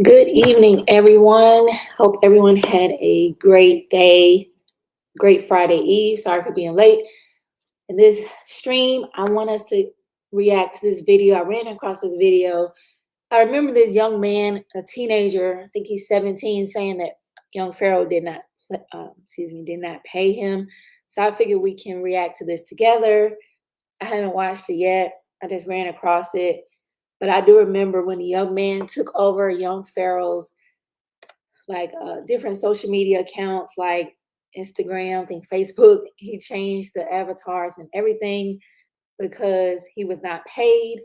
Good evening, everyone. Hope everyone had a great day, great Friday Eve. Sorry for being late. In this stream, I want us to react to this video. I ran across this video. I remember this young man, a teenager, I think he's 17, saying that Young Pharaoh did not pay him. So I figured we can react to this together. I haven't watched it yet. I just ran across it. But I do remember when the young man took over Young Pharaoh's different social media accounts like Instagram, I think Facebook. He changed the avatars and everything because he was not paid.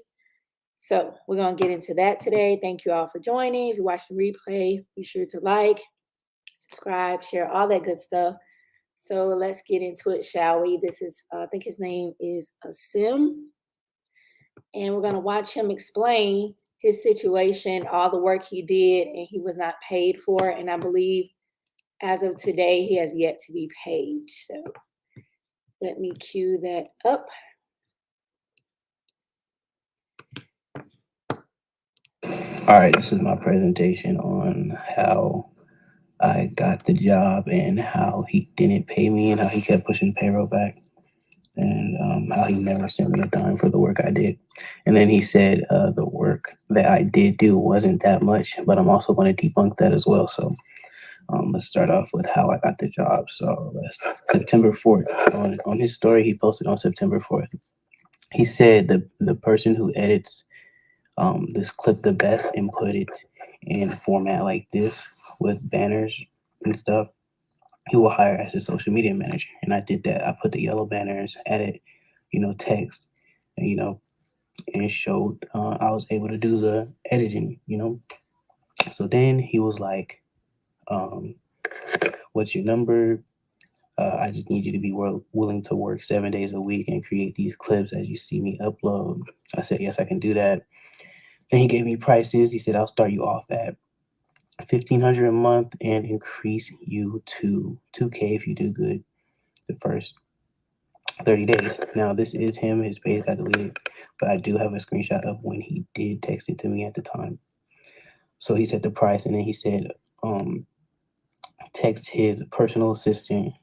So we're gonna get into that today. Thank you all for joining. If you watch the replay, be sure to like, subscribe, share, all that good stuff. So let's get into it, shall we? This is I think his name is Asim, and we're gonna watch him explain his situation, all the work he did, and he was not paid for. And I believe as of today, he has yet to be paid. So let me cue that up. All right, this is my presentation on how I got the job and how he didn't pay me and how he kept pushing payroll back and how he never sent me a dime for the work I did. And then he said the work that I did do wasn't that much, but I'm also going to debunk that as well. So let's start off with how I got the job. So September 4th, on his story he posted on September 4th, he said the person who edits this clip the best and put it in format like this with banners and stuff, he will hire as a social media manager. And I did that. I put the yellow banners, added, text, and, and it showed I was able to do the editing. So then he was like, um, what's your number? I just need you to be willing to work 7 days a week and create these clips as you see me upload. I said, yes, I can do that. Then he gave me prices. He said, I'll start you off at 1,500 a month and increase you to 2K if you do good the first 30 days. Now, this is him. His page got deleted, but I do have a screenshot of when he did text it to me at the time. So he said the price, and then he said, text his personal assistant,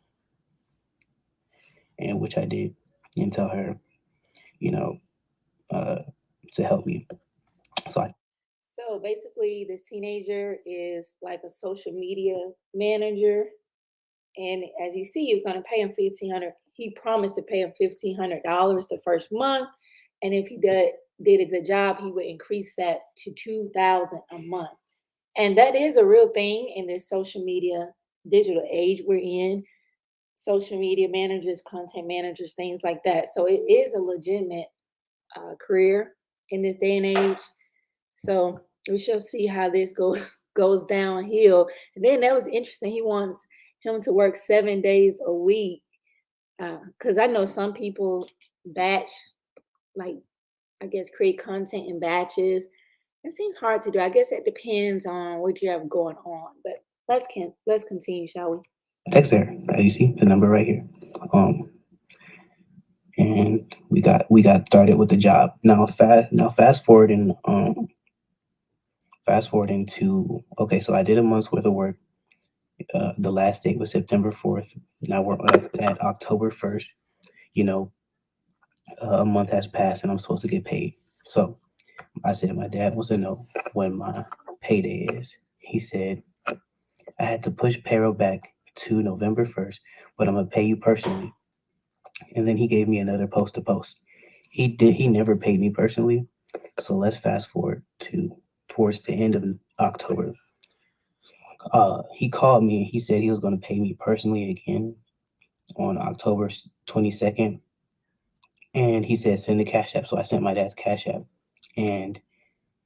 and which I did, and tell her, you know, uh, to help me. So I So basically, this teenager is like a social media manager, and as you see, he was going to pay him 1,500. He promised to pay him $1,500 the first month, and if he did a good job, he would increase that to 2,000 a month. And that is a real thing in this social media digital age we're in. Social media managers, content managers, things like that. So it is a legitimate career in this day and age. So we shall see how this goes downhill. And then that was interesting. He wants him to work 7 days a week because I know some people batch, like I guess create content in batches. It seems hard to do. I guess it depends on what you have going on. But let's continue, shall we? text her. As you see, the number right here. Um, and we got started with the job. Fast forwarding to, okay, so I did a month's worth of work. The last date was September 4th. Now we're at October 1st. You know, a month has passed and I'm supposed to get paid. So I said, my dad wants to know when my payday is. He said, I had to push payroll back to November 1st, but I'm going to pay you personally. And then he gave me another post to post. He never paid me personally. So let's fast forward to towards the end of October. He called me. He said he was going to pay me personally again on October 22nd. And he said, send the Cash App. So I sent my dad's Cash App. And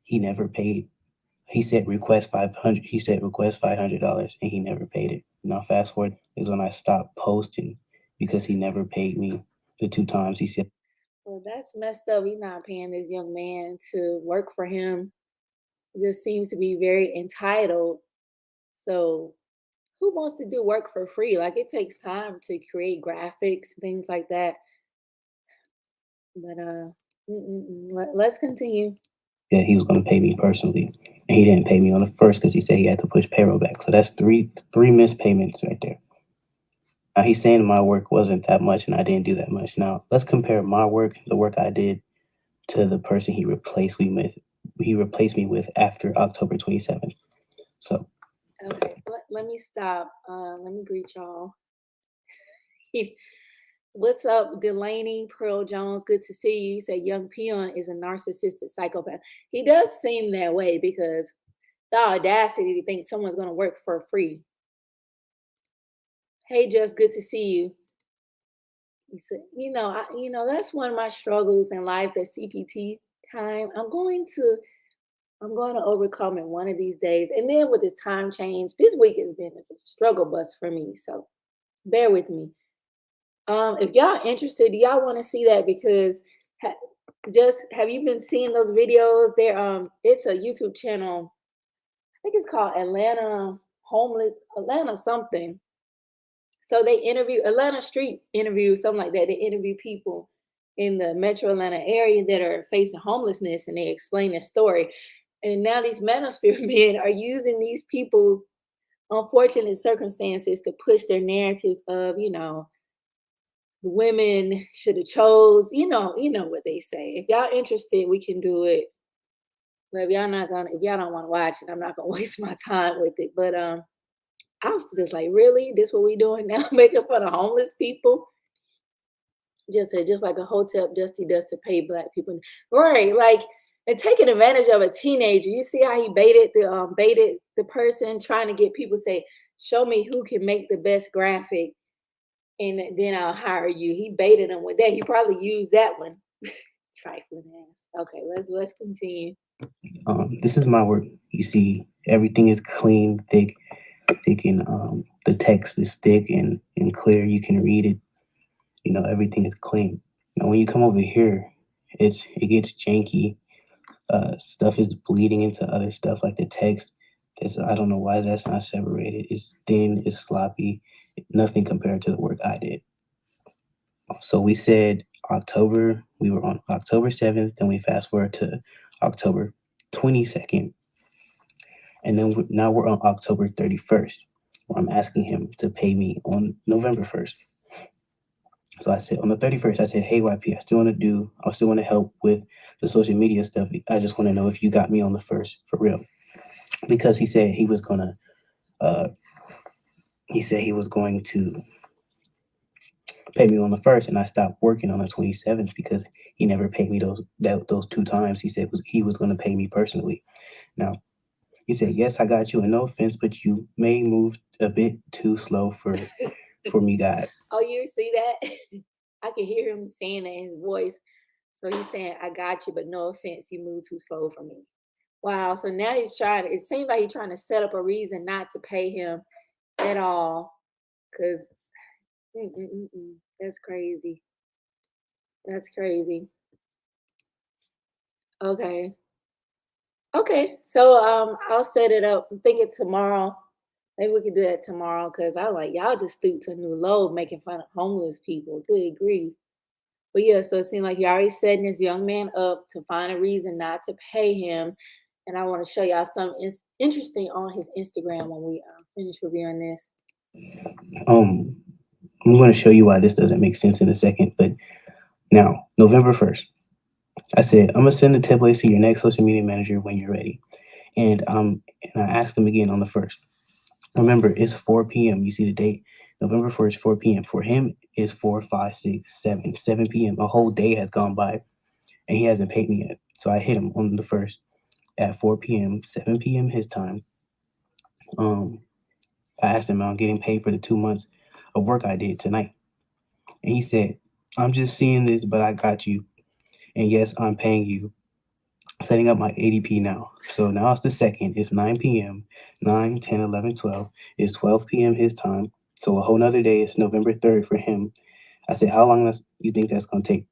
he never paid. He said, request 500. He said, request $500. And he never paid it. Now, fast forward is when I stopped posting because he never paid me the 2 times. He said, Well, that's messed up. He's not paying this young man to work for him. It just seems to be very entitled. So who wants to do work for free? Like it takes time to create graphics, things like that. But let's continue. that he was going to pay me personally, and he didn't pay me on the first because he said he had to push payroll back. So that's three missed payments right there. Now he's saying my work wasn't that much and I didn't do that much. Now let's compare my work, the work I did, to the person he replaced me with. He replaced me with after October 27th. So Okay, let me stop. Let me greet y'all. What's up, Delaney Pearl Jones? Good to see you. You say Young Peon is a narcissistic psychopath. He does seem that way because the audacity to think someone's going to work for free. Hey, just good to see you. He said, that's one of my struggles in life. That CPT time. I'm going to overcome it one of these days. And then with this time change, this week has been a struggle bus for me. So bear with me. If y'all interested, do y'all want to see that? Because ha- just have you been seeing those videos? There, it's a YouTube channel. I think it's called Atlanta Homeless Atlanta something. So they interview Atlanta Street interview, something like that. They interview people in the metro Atlanta area that are facing homelessness and they explain their story. And now these manosphere men are using these people's unfortunate circumstances to push their narratives of, women should have chose, what they say. If y'all interested, we can do it. But if y'all don't want to watch it, I'm not gonna waste my time with it. But I was just like, really? This what we doing now? Making fun of homeless people? Just like a hotel dusty dust to pay black people. Right. Like and taking advantage of a teenager. You see how he baited the person trying to get people say, show me who can make the best graphic and then I'll hire you. He baited him with that. He probably used that one. Trifling ass. Okay, let's continue. this is my work. You see, everything is clean, thick, and the text is thick and clear. You can read it. Everything is clean. Now, when you come over here, it gets janky. Stuff is bleeding into other stuff like the text. I don't know why that's not separated. It's thin, it's sloppy, nothing compared to the work I did. So we said we were on October 7th, then we fast forward to October 22nd, and then now we're on October 31st, where I'm asking him to pay me on November 1st. So I said on the 31st, I said, hey, YP, I still want to help with the social media stuff. I just want to know if you got me on the first for real. Because uh, he said he was going to pay me on the first, and I stopped working on the 27th because he never paid me those two times. He said he was going to pay me personally. Now he said, yes, I got you, and no offense, but you may move a bit too slow for me, God. Oh, you see that? I can hear him saying that in his voice. So he's saying, I got you, but no offense, you move too slow for me. Wow. So now it seems like he's trying to set up a reason not to pay him at all. Cause that's crazy. That's crazy. Okay. Okay. So I'll set it up. I'm thinking tomorrow. Maybe we could do that tomorrow because I like y'all just stooped to a new low making fun of homeless people. Good grief. But yeah, so it seemed like you're already setting this young man up to find a reason not to pay him. And I want to show y'all something interesting on his Instagram when we finish reviewing this. Um, I'm going to show you why this doesn't make sense in a second. But now, November 1st, I said, I'm going to send the templates to your next social media manager when you're ready. And I asked him again on the 1st. Remember, it's 4 p.m. You see the date? November 1st, 4 p.m. For him, it's 4, 5, 6, 7 p.m. A whole day has gone by and he hasn't paid me yet. So I hit him on the 1st at 4 p.m., 7 p.m. his time. Um, I asked him, I'm getting paid for the 2 months of work I did tonight. And he said, I'm just seeing this, but I got you. And yes, I'm paying you. Setting up my ADP now. So now it's the 2nd. It's 9 p.m. 9, 10, 11, 12. It's 12 p.m. his time. So a whole nother day. It's November 3rd for him. I said, how long you think that's going to take?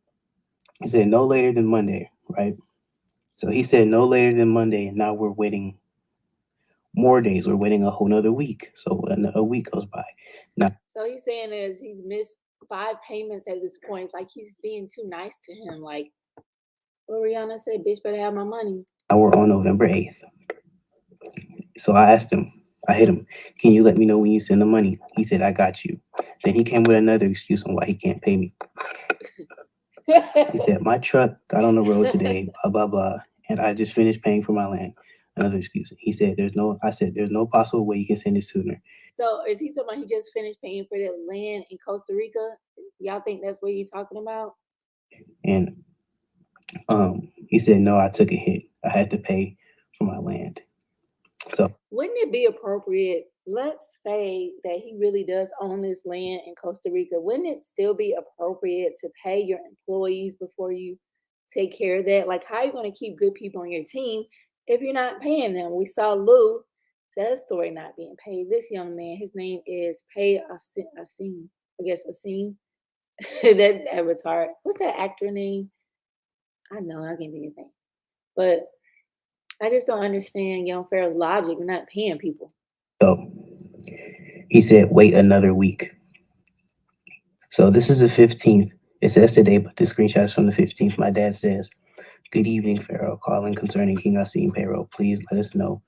He said, no later than Monday, right? So he said no later than Monday. And now we're waiting more days. We're waiting a whole nother week. So a week goes by. Now, So he's saying is he's missed 5 payments at this point. It's like he's being too nice to him. Like what Rihanna said, bitch better have my money. We're on November 8th. So I asked him, I hit him, can you let me know when you send the money? He said, I got you. Then he came with another excuse on why he can't pay me. He said, my truck got on the road today, blah, blah, blah, and I just finished paying for my land. Another excuse. He said, I said, there's no possible way you can send it sooner. So is he talking about he just finished paying for the land in Costa Rica? Y'all think that's what he's talking about? And he said, no, I took a hit. I had to pay for my land. So Wouldn't it be appropriate? Let's say that he really does own this land in Costa Rica. Wouldn't it still be appropriate to pay your employees before you take care of that? Like, how are you going to keep good people on your team if you're not paying them? We saw Lou tell his story not being paid. This young man, his name is Pay Asim. I guess Asim. That avatar. What's that actor name? I know I can't think of name, but I just don't understand Young Pharaoh's logic. We're not paying people. so he said, wait another week. So this is the 15th. It says today, but the screenshot is from the 15th. My dad says, good evening, Pharaoh. Calling concerning King Asim payroll. Please let us know.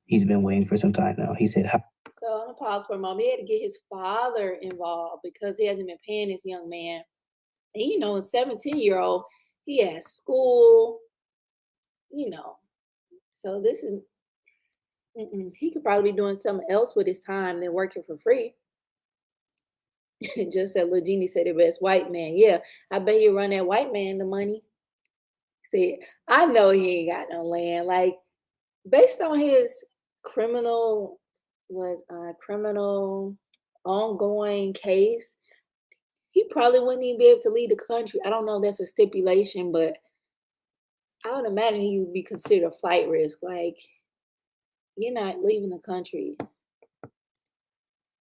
He's been waiting for some time now. He said, So I'm gonna pause for a moment. He had to get his father involved because he hasn't been paying this young man. And a 17-year-old, he has school, you know. So this is he could probably be doing something else with his time than working for free. Just that Lil Genie said it best, white man. Yeah, I bet you run that white man the money. See, I know he ain't got no land. Like based on his criminal criminal ongoing case, he probably wouldn't even be able to leave the country. I don't know if that's a stipulation, but I would imagine he would be considered a flight risk. Like, you're not leaving the country.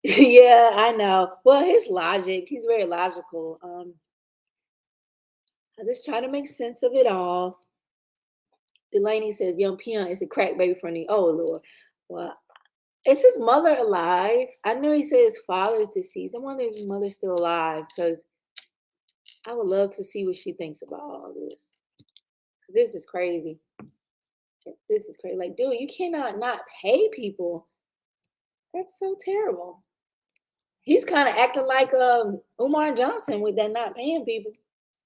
Yeah, I know. Well, his logic, he's very logical. I just try to make sense of it all. Delaney says, Young Peon is a crack baby from the oh Lord. Well, is his mother alive? I know he said his father is deceased. I wonder if his mother's still alive because I would love to see what she thinks about all this. This is crazy. This is crazy. Like, dude, you cannot not pay people. That's so terrible. He's kind of acting like Umar Johnson with that not paying people.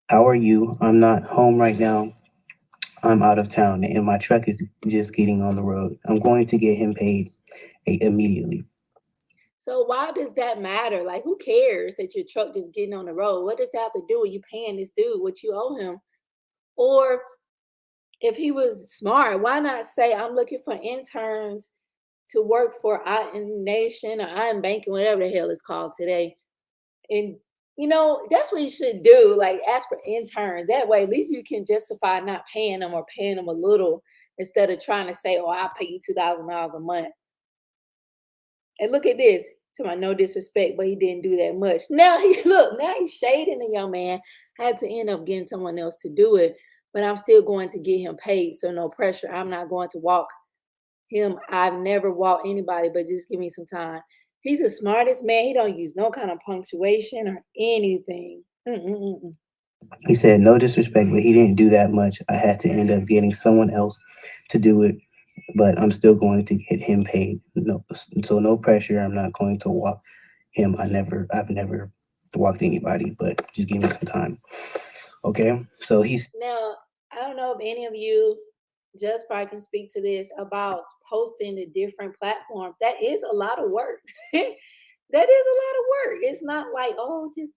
how are you? I'm not home right now. I'm out of town and my truck is just getting on the road. I'm going to get him paid immediately. So why does that matter? Like, who cares that your truck just getting on the road? What does that have to do with you paying this dude what you owe him? Or if he was smart, why not say I'm looking for interns to work for Aten Nation or Aten Banking, whatever the hell it's called today. And that's what you should do. Like ask for interns. That way, at least you can justify not paying them or paying them a little instead of trying to say, "Oh, I'll pay you $2,000 a month." And look at this. To my no disrespect, but he didn't do that much. Now now he's shading the young man. I had to end up getting someone else to do it, but I'm still going to get him paid. So no pressure. I'm not going to walk him. I've never walked anybody, but just give me some time. He's the smartest man. He don't use no kind of punctuation or anything. Mm-mm-mm. He said, no disrespect, but he didn't do that much. I had to end up getting someone else to do it, but I'm still going to get him paid. No, so no pressure. I'm not going to walk him. I've never walked anybody, but just give me some time. Okay. So he's Now, I don't know if any of you just probably can speak to this about posting the different platforms. That is a lot of work. That is a lot of work. It's not like, oh, just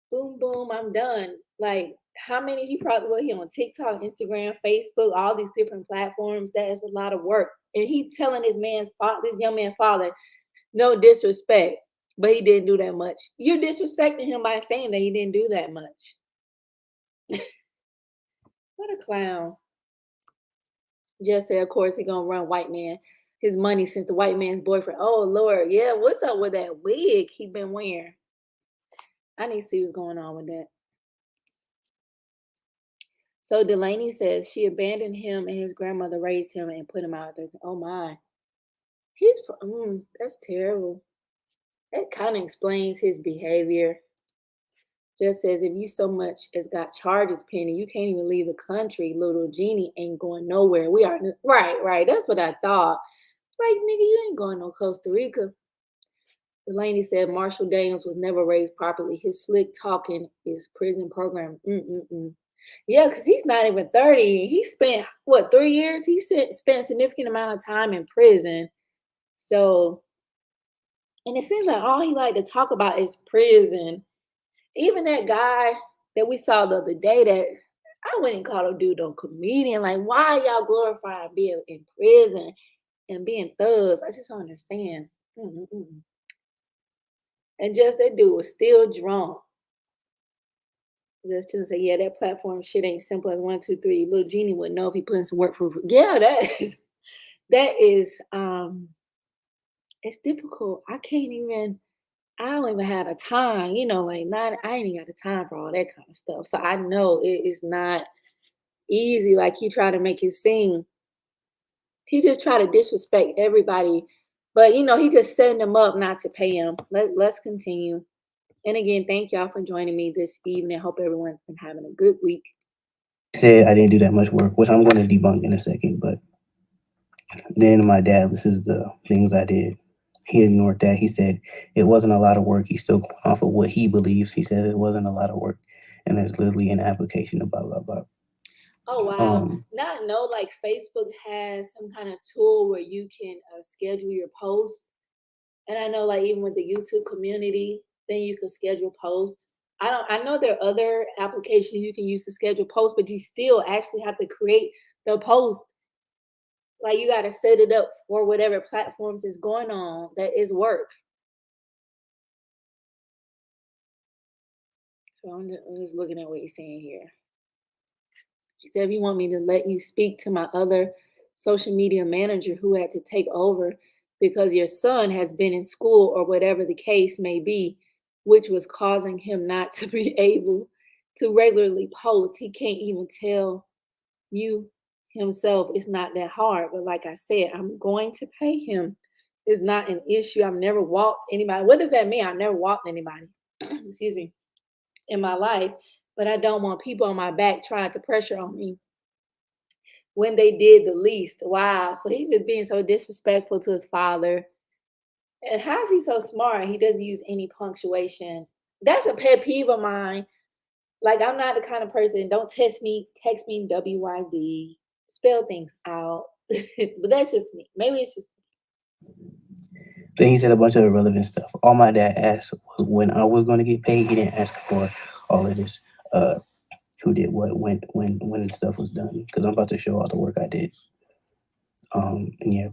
boom, boom, I'm done. Like, how many he probably he on TikTok, Instagram, Facebook, all these different platforms. That is a lot of work. And he telling this young man's father, no disrespect, but he didn't do that much. You're disrespecting him by saying that he didn't do that much. What a clown. Just said, of course, he gonna run white man his money since the white man's boyfriend. Oh Lord, yeah. What's up with that wig he been wearing? I need to see what's going on with that. So Delaney says she abandoned him and his grandmother raised him and put him out there. Oh my, that's terrible. That kind of explains his behavior. Just says if you so much as got charges pending, you can't even leave the country. Little Genie ain't going nowhere. We are right, right. That's what I thought. It's like, nigga, you ain't going no Costa Rica. Delaney said Marshall Daniels was never raised properly. His slick talking is prison program. Mm-mm-mm. Yeah, because he's not even 30. He spent, what, 3 years? He spent a significant amount of time in prison. So, and it seems like all he like to talk about is prison. Even that guy that we saw the other day, that I wouldn't call a dude a comedian. Like, why y'all glorifying being in prison and being thugs? I just don't understand. Mm-mm-mm. And just that dude was still drunk. Just to say, yeah, that platform shit ain't simple as 1, 2, 3. Little Genie would know if he put in some work for. Yeah, that is it's difficult. I don't even have the time, like not I ain't even got the time for all that kind of stuff. So I know it is not easy. Like he tried to make it seem. He just tried to disrespect everybody. But he just setting them up not to pay him. Let's continue. And again, thank y'all for joining me this evening. Hope everyone's been having a good week. Said I didn't do that much work, which I'm going to debunk in a second. But then my dad, this is the things I did. He ignored that. He said it wasn't a lot of work. He's still going off of what he believes. He said it wasn't a lot of work, and there's literally an application of blah blah blah. Oh wow. Not know like Facebook has some kind of tool where you can schedule your post. And I know like even with the YouTube community, then you can schedule posts. I know there are other applications you can use to schedule posts, but you still actually have to create the post. Like you gotta set it up for whatever platforms is going on that is work. So I'm just looking at what he's saying here. He said, if you want me to let you speak to my other social media manager who had to take over because your son has been in school or whatever the case may be, which was causing him not to be able to regularly post. He can't even tell you himself it's not that hard. But like I said, I'm going to pay him. It's not an issue. I've never walked anybody. What does that mean? I've never walked anybody. Excuse me, in my life, but I don't want people on my back trying to pressure on me when they did the least. Wow. So he's just being so disrespectful to his father. And how is he so smart? He doesn't use any punctuation. That's a pet peeve of mine. Like I'm not the kind of person, don't text me WYD, spell things out. But that's just me. Maybe it's just Then he said a bunch of irrelevant stuff. All my dad asked was when I was going to get paid. He didn't ask for all of this. Who did what, when the stuff was done? Because I'm about to show all the work I did. And yeah.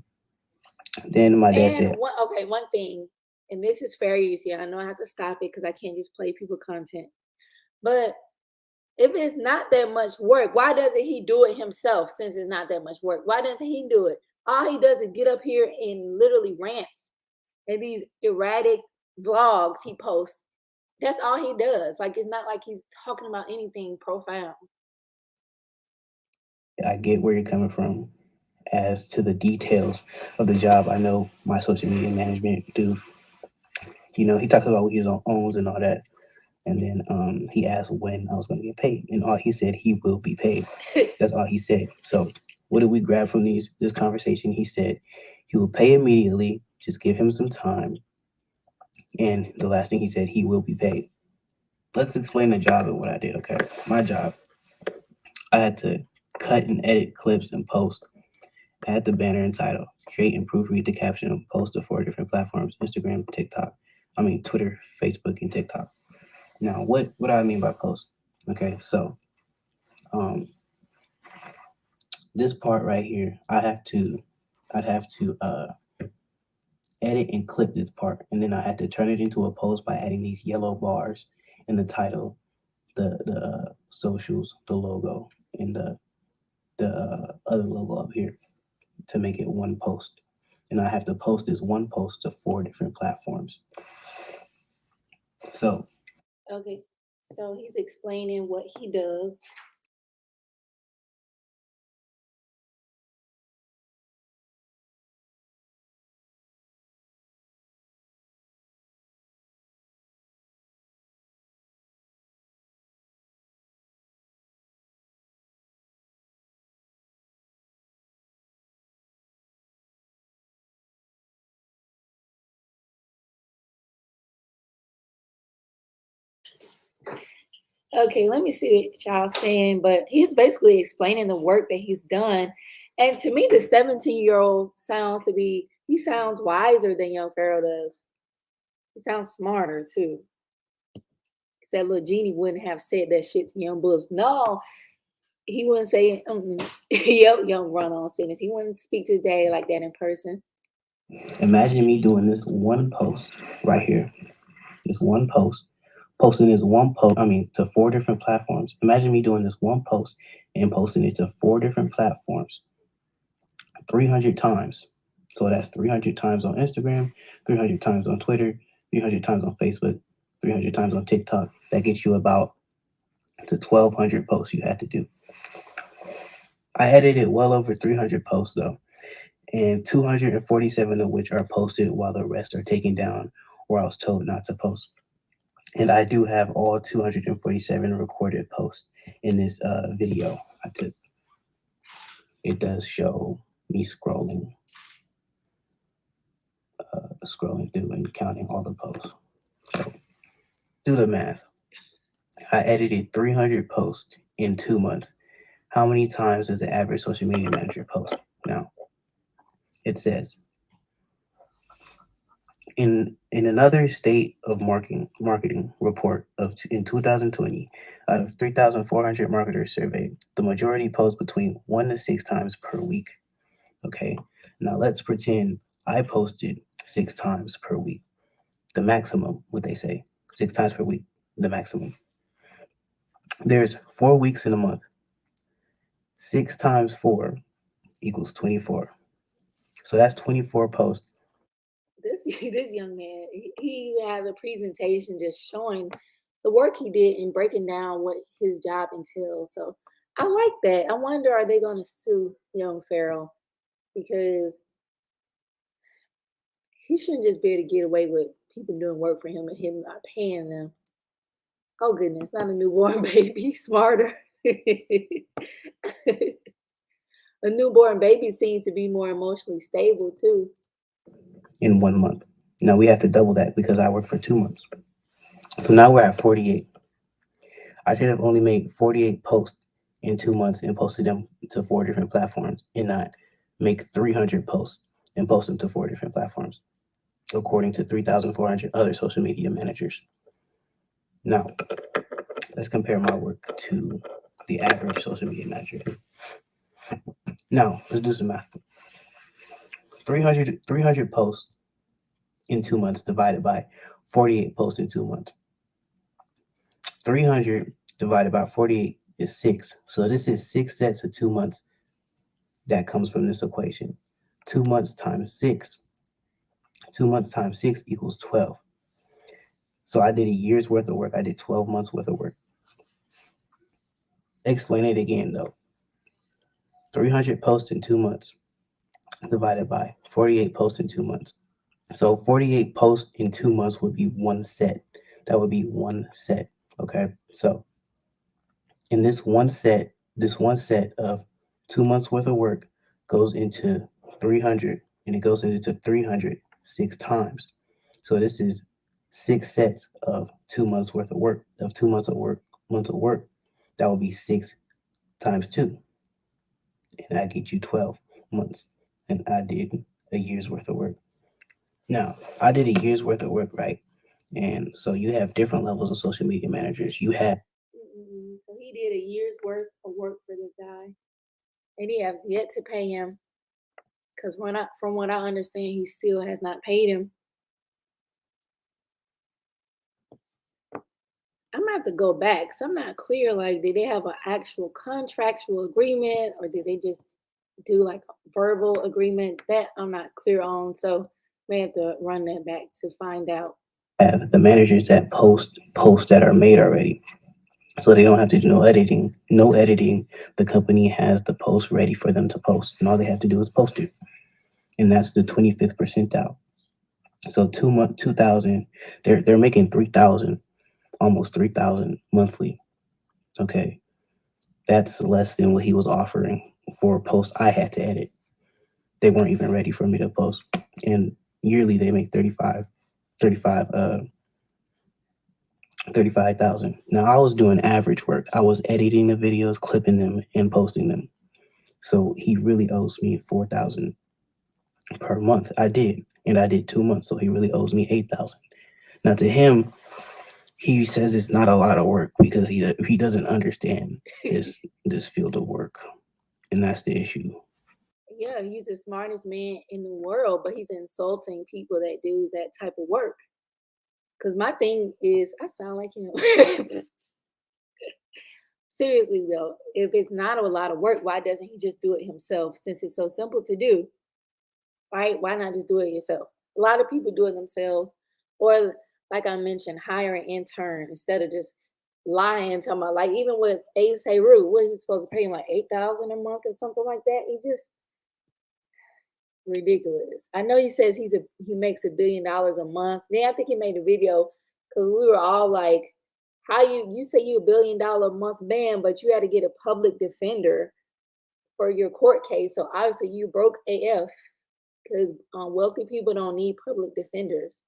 Then my dad said, one thing, and this is fair use here. I know I have to stop it because I can't just play people content. But if it's not that much work, why doesn't he do it himself since it's not that much work? Why doesn't he do it? All he does is get up here and literally rants and these erratic vlogs he posts. That's all he does. Like it's not like he's talking about anything profound. I get where you're coming from. As to the details of the job, I know my social media management do. He talks about what he owns and all that. And then he asked when I was going to get paid, and all he said he will be paid. That's all he said. So what did we grab from this conversation? He said he will pay immediately. Just give him some time. And the last thing he said, he will be paid. Let's explain the job and what I did. Okay, my job. I had to cut and edit clips and post. Add the banner and title. Create and proofread the caption and post to 4 different platforms: Instagram, Twitter, Facebook, and TikTok. Now, what do I mean by post? Okay, so this part right here, I'd have to edit and clip this part, and then I had to turn it into a post by adding these yellow bars in the title, the socials, the logo, and the other logo up here to make it one post. And I have to post this one post to 4 different platforms. So Okay. So he's explaining what he does. Okay, let me see what y'all saying. But he's basically explaining the work that he's done. And to me, the 17-year-old he sounds wiser than Young Pharaoh does. He sounds smarter too. 'Cause that little genie wouldn't have said that shit to Young Bulls. No, he wouldn't say, yep, Young run on sentence. He wouldn't speak to his daddy like that in person. Imagine me doing this one post right here. This one post, posting this one post, to four different platforms. Imagine me doing this one post and posting it to four different platforms 300 times. So that's 300 times on Instagram, 300 times on Twitter, 300 times on Facebook, 300 times on TikTok. That gets you about to 1,200 posts you had to do. I edited well over 300 posts though, and 247 of which are posted while the rest are taken down or I was told not to post. And I do have all 247 recorded posts in this video I took. It does show me scrolling through and counting all the posts. So do the math. I edited 300 posts in 2 months. How many times does the average social media manager post? Now, it says in another state of marketing report in 2020, out of 3,400 marketers surveyed, the majority post between 1 to 6 times per week. Okay, now let's pretend I posted 6 times per week, the maximum. What they say, 6 times per week, the maximum. There's 4 weeks in a month. 6 times 4 equals 24. So that's 24 posts. This this young man, he has a presentation just showing the work he did and breaking down what his job entails. So I like that. I wonder, are they going to sue Young Pharaoh, because he shouldn't just be able to get away with people doing work for him and him not paying them. Oh goodness, not a newborn baby, smarter. A newborn baby seems to be more emotionally stable too. In 1 month. Now we have to double that because I worked for 2 months. So now we're at 48. I should have only made 48 posts in 2 months and posted them to four different platforms and not make 300 posts and post them to four different platforms, according to 3,400 other social media managers. Now, let's compare my work to the average social media manager. Now, let's do some math. 300 posts in 2 months divided by 48 posts in 2 months. 300 divided by 48 is 6. So this is 6 sets of 2 months that comes from this equation. 2 months times 6. 2 months times 6 equals 12. So I did a year's worth of work. I did 12 months worth of work. Explain it again though. 300 posts in 2 months divided by 48 posts in 2 months. So 48 posts in 2 months would be one set. That would be one set. Okay. So in this one set of 2 months worth of work goes into 300 and it goes into 300 6 times. So this is 6 sets of 2 months worth of work, of 2 months of work, months of work. That would be 6 times 2. And I get you 12 months. And I did a year's worth of work. Now, I did a year's worth of work, right? And so you have different levels of social media managers. You have So he did a year's worth of work for this guy, and he has yet to pay him. Because from what I understand, he still has not paid him. I'm gonna have to go back. So I'm not clear. Like, did they have an actual contractual agreement, or did they just do like a verbal agreement? That I'm not clear on. So may have to run that back to find out. the managers that post posts that are made already. So they don't have to do no editing. No editing. The company has the post ready for them to post. And all they have to do is post it. And that's the 25th percentile. So 2,000, they're making 3,000, almost 3,000 monthly. Okay. That's less than what he was offering for a post I had to edit. They weren't even ready for me to post. And yearly they make 35 35,000. Now I was doing average work. I was editing the videos, clipping them, and posting them. So he really owes me 4,000 per month. I did, and I did 2 months, so he really owes me 8,000. Now to him, he says it's not a lot of work because he doesn't understand this field of work, and that's the issue. Yeah, he's the smartest man in the world, but he's insulting people that do that type of work. Because my thing is, I sound like him. Seriously though, if it's not a lot of work, why doesn't he just do it himself? Since it's so simple to do, right? Why not just do it yourself? A lot of people do it themselves, or like I mentioned, hire an intern instead of just lying. Talking about like even with Ace Heru, what he's supposed to pay him like 8,000 a month or something like that. He just ridiculous. I know he says he makes $1 billion a month. Then I think he made a video because we were all like, "How you say you $1 billion a month man, but you had to get a public defender for your court case? So obviously you broke AF because wealthy people don't need public defenders."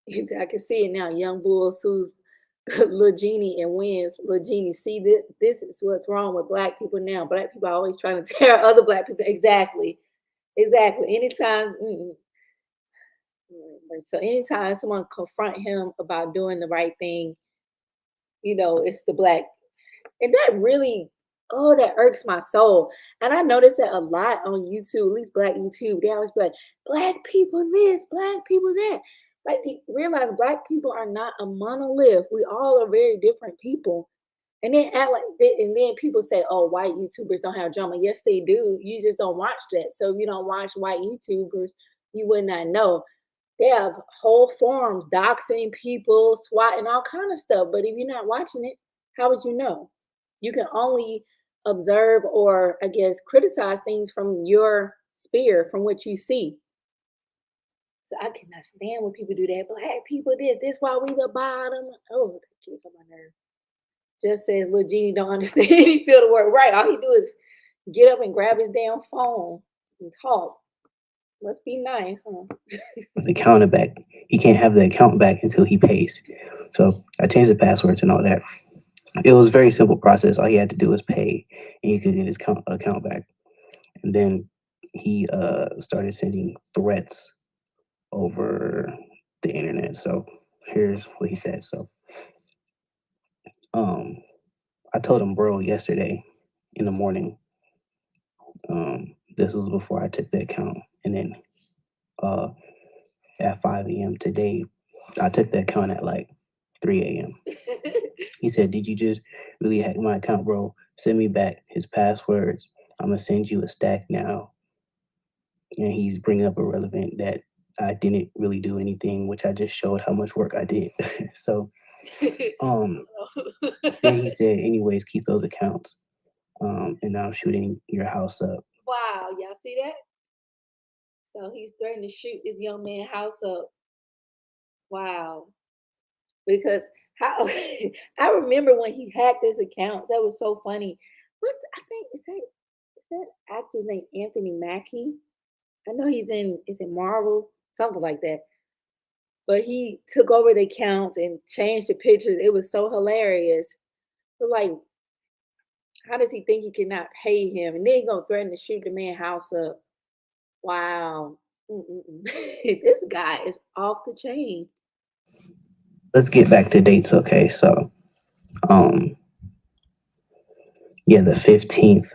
He said, "I can see it now. Young Bull sues Lil Genie and wins. Lil Genie, see this is what's wrong with black people now. Black people are always trying to tear other black people. Exactly, exactly. Anytime, so anytime someone confront him about doing the right thing, it's the black, and that really, oh, that irks my soul. And I notice that a lot on YouTube, at least black YouTube. They always be like, "Black people this, black people that." Like, realize black people are not a monolith. We all are very different people. And then act like, and then people say, "Oh, white YouTubers don't have drama." Yes, they do. You just don't watch that. So if you don't watch white YouTubers, you would not know. They have whole forums doxing people, swatting all kind of stuff. But if you're not watching it, how would you know? You can only observe or I guess criticize things from your sphere, from what you see. So I cannot stand when people do that. Black people this why we the bottom. Oh, that gets on my nerve. Just says little Genie don't understand. He feel the word right. All he do is get up and grab his damn phone and talk. Must be nice, huh? The account back, he can't have the account back until he pays. So I changed the passwords and all that. It was a very simple process. All he had to do was pay, and he could get his account back. And then he started sending threats over the internet. So here's what he said. So um, I told him, bro, yesterday in the morning. This was before I took the account, and then uh, at 5 a.m. today, I took the account at like 3 a.m. He said, "Did you just really hack my account, bro? Send me back his passwords. I'm gonna send you a stack now." And he's bringing up irrelevant that I didn't really do anything, which I just showed how much work I did. So um, then he said, "Anyways, keep those accounts." And now I'm shooting your house up. Wow, y'all see that? So he's threatening to shoot this young man house up. Wow. Because how I remember when he hacked his account. That was so funny. I think is that actor's name Anthony Mackie? I know he's in is it Marvel? Something like that. But he took over the accounts and changed the pictures. It was so hilarious. But like, how does he think he cannot pay him? And then he gonna threaten to shoot the man house up. Wow. Mm-mm-mm. This guy is off the chain. Let's get back to dates, okay? So um, yeah, the 15th.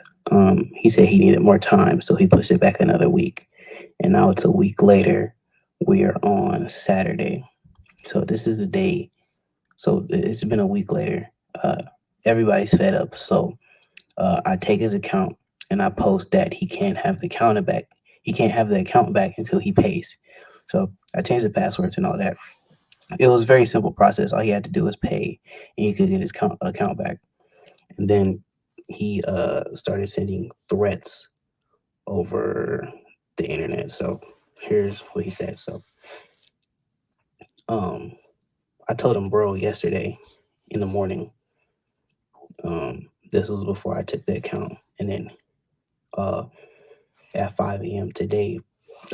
He said he needed more time, so he pushed it back another week. And now it's a week later. We are on Saturday. So this is the day. So it's been a week later. Uh, Everybody's fed up. So I take his account and I post that he can't have the account back. He can't have the account back until he pays. So I changed the passwords and all that. It was a very simple process. All he had to do was pay, and he could get his account back. And then he started sending threats over the internet. So here's what he said. So um, I told him, bro, yesterday in the morning. This was before I took the account, and then uh, at 5 a.m. today,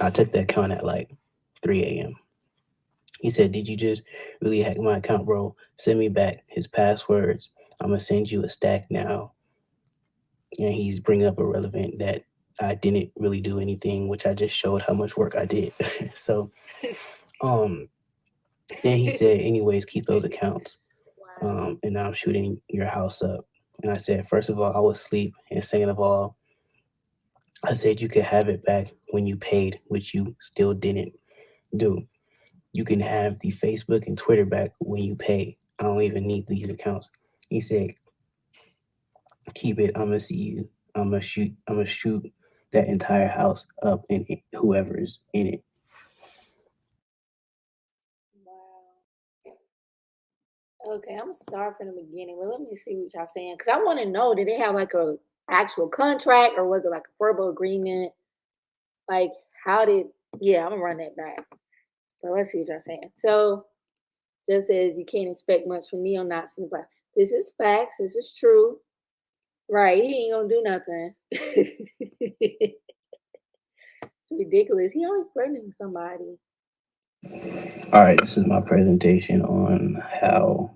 I took the account at like 3 a.m. He said, "Did you just really hack my account, bro? Send me back his passwords. I'm gonna send you a stack now." And he's bringing up irrelevant that I didn't really do anything, which I just showed how much work I did. So, um, then he said, "Anyways, keep those accounts." Wow. And now I'm shooting your house up. And I said, first of all, I was asleep. And second of all, I said you could have it back when you paid, which you still didn't do. You can have the Facebook and Twitter back when you pay. I don't even need these accounts. He said, keep it. I'm gonna see you. I'm gonna shoot that entire house up and whoever's in it. Wow. Okay, I'm gonna start from the beginning. Well, let me see what y'all saying because I want to know, did they have like a actual contract or was it like a verbal agreement? Like, how did? Yeah, I'm gonna run that back. But let's see what y'all saying. So, just says you can't expect much from neo-Nazis, but this is facts. This is true. Right? He ain't gonna do nothing. It's ridiculous. He always threatening somebody. All right, this is my presentation on how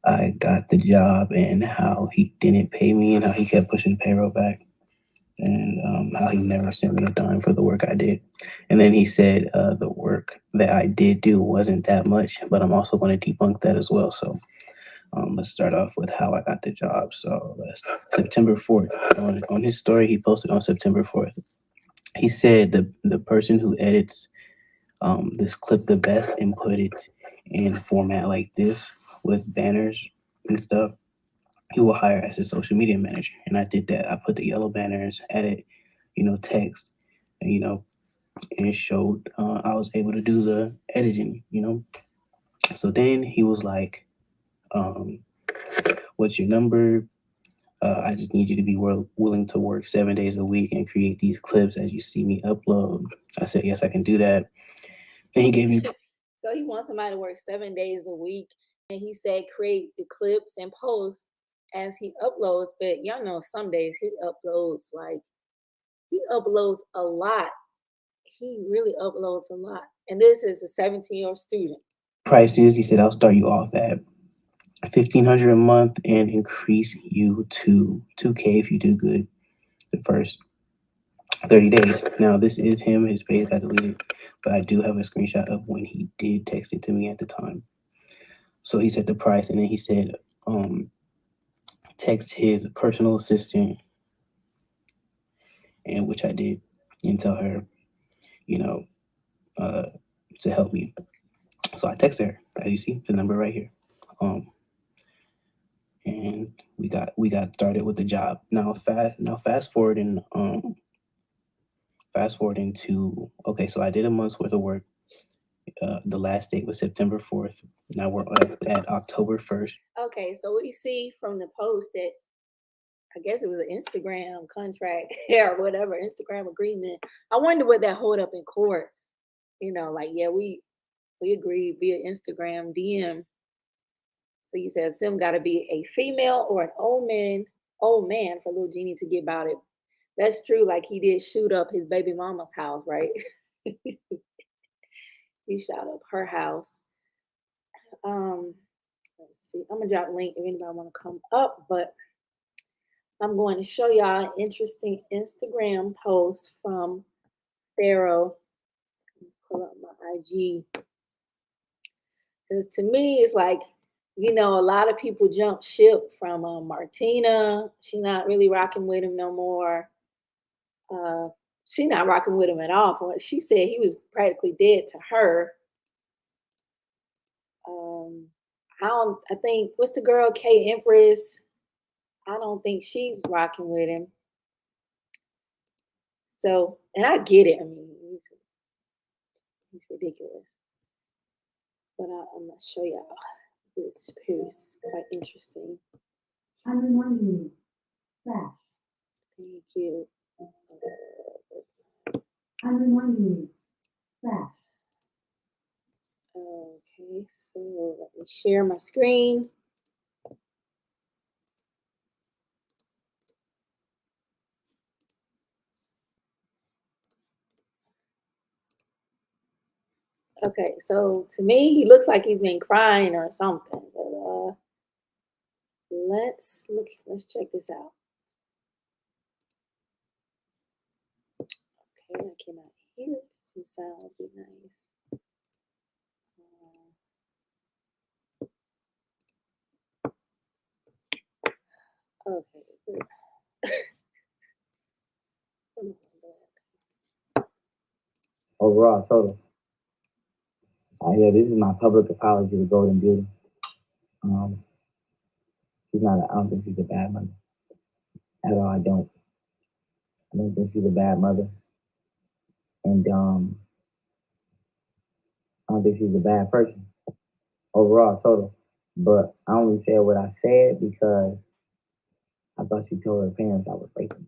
I got the job and how he didn't pay me and how he kept pushing payroll back and how he never sent me a dime for the work I did. And then he said the work that I did do wasn't that much, but I'm also going to debunk that as well. So let's start off with how I got the job. So September 4th, on his story he posted on September 4th. He said the person who edits this clip the best and put it in format like this with banners and stuff, he will hire as a social media manager. And I did that. I put the yellow banners, added, text, and, and it showed I was able to do the editing. So then he was like, um, what's your number? I just need you to be willing to work 7 days a week and create these clips as you see me upload. I said, yes, I can do that. Then he gave me So he wants somebody to work 7 days a week, and he said create the clips and post as he uploads. But y'all know some days he uploads a lot. He really uploads a lot. And this is a 17-year-old student. prices. He said, I'll start you off at 1,500 a month and increase you to 2K if you do good the first 30 days. Now, this is him. His page got deleted, but I do have a screenshot of when he did text it to me at the time. So he said the price, and then he said, text his personal assistant, and which I did, and tell her, you know, uh, to help me. So I texted her, as you see, the number right here. Um, and we got started with the job. Fast forwarding to, okay, so I did a month's worth of work. The last date was September 4th. Now we're up at October 1st. Okay, so we see from the post that I guess it was an Instagram contract or whatever, Instagram agreement. I wonder what that hold up in court. Like, yeah, we agreed via Instagram DM. So you said Sim got to be a female or an old man for little Genie to get about it. That's true. Like he did shoot up his baby mama's house, right? He shot up her house. Um, let's see. I'm gonna drop a link if anybody want to come up, but I'm going to show y'all an interesting Instagram post from Pharaoh. Pull up my IG. Because to me, it's like, a lot of people jump ship from Martina. She not really rocking with him no more. Uh, she not rocking with him at all. From what she said, he was practically dead to her. Um, I think, what's the girl, K Empress? I don't think she's rocking with him. So, and I get it. I mean, he's ridiculous. But I'm going to show y'all this post. It's quite interesting. I'm reminding you, trash. Thank you. I'm reminding you, trash. Okay, so let me share my screen. Okay, so to me, he looks like he's been crying or something. But let's look. Let's check this out. Okay, I cannot hear it. Some sound would be nice. Okay, good. Overall, total. Yeah, this is my public apology to Golden Beauty. She's not. I don't think she's a bad mother at all. I don't. I don't think she's a bad mother, and I don't think she's a bad person. Overall, total. But I only said what I said because I thought she told her parents I was raping.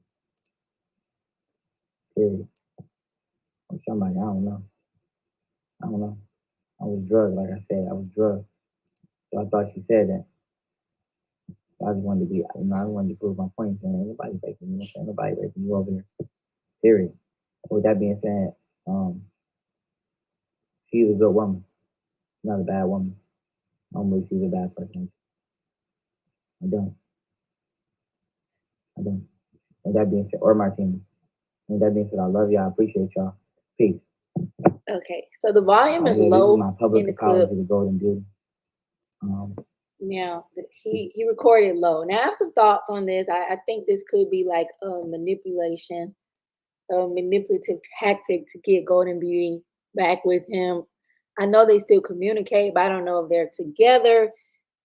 Period. Or somebody. I don't know. I don't know. I was drugged, like I said. I was drugged. So I thought she said that. So I just wanted to be. I wanted to prove my point. Saying nobody's raping me. Nobody raping you over here. Period. With that being said, um, she's a good woman. She's not a bad woman. I don't believe she's a bad person. I don't. I don't. And that being said, or Martina. And that being said, I love y'all. I appreciate y'all. Peace. Okay, so the volume is This is low my in public the clip. apology to Golden Beauty. Now he recorded low. Now I have some thoughts on this. I think this could be like a manipulation, a manipulative tactic to get Golden Beauty back with him. I know they still communicate, but I don't know if they're together.